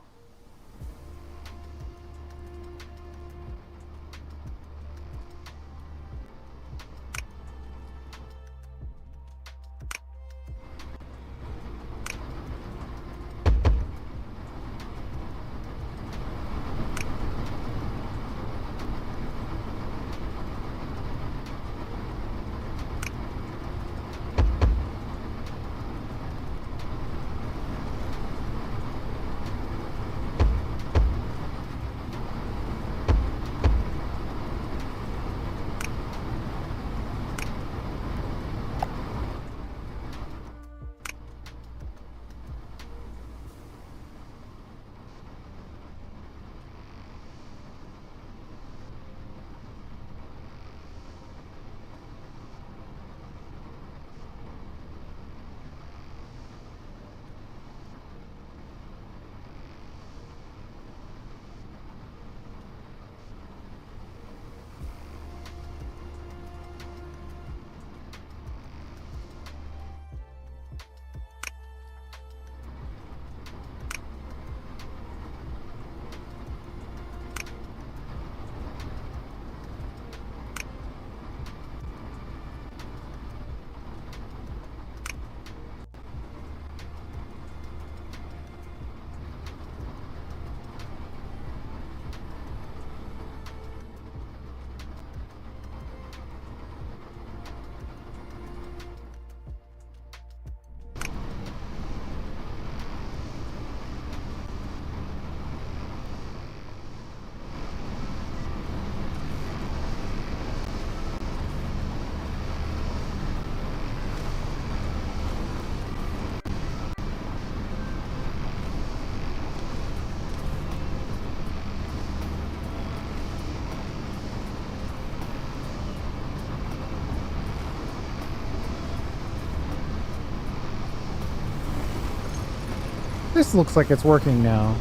This looks like it's working now.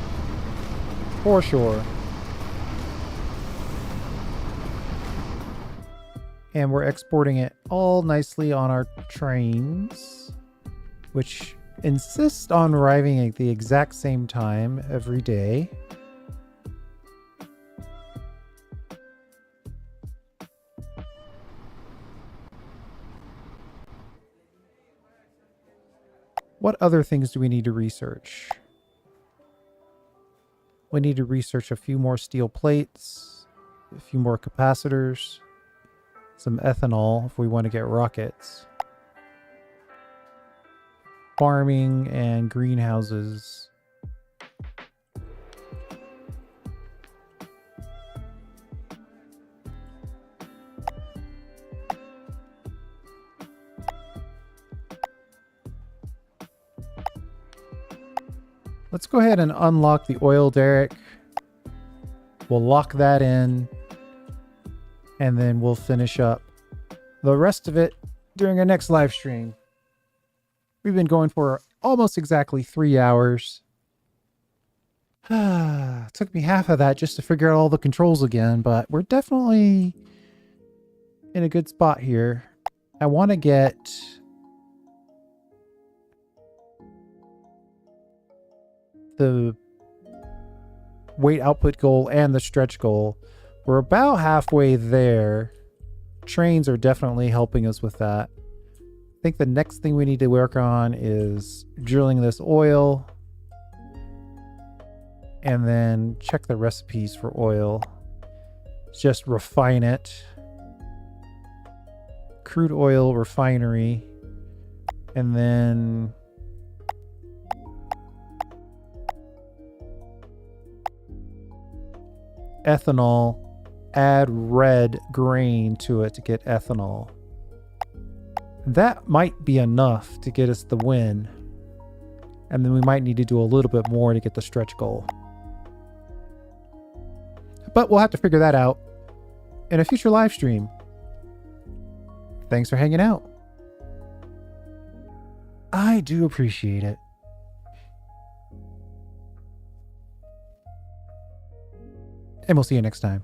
For sure. And we're exporting it all nicely on our trains, which insist on arriving at the exact same time every day. What other things do we need to research? We need to research a few more steel plates, a few more capacitors, some ethanol if we want to get rockets, farming and greenhouses. Let's go ahead and unlock the oil derrick. We'll lock that in, and then we'll finish up the rest of it during our next live stream. We've been going for almost exactly 3 hours. Took me half of that just to figure out all the controls again, but we're definitely in a good spot here. I want to get the weight output goal and the stretch goal We're about halfway there. Trains are definitely helping us with that. I think the next thing we need to work on is drilling this oil. And then check the recipes for oil. Just refine it. Crude oil refinery. And then ethanol. Add red grain to it to get ethanol. That might be enough to get us the win. And then we might need to do a little bit more to get the stretch goal. But we'll have to figure that out in a future live stream. Thanks for hanging out. I do appreciate it. And we'll see you next time.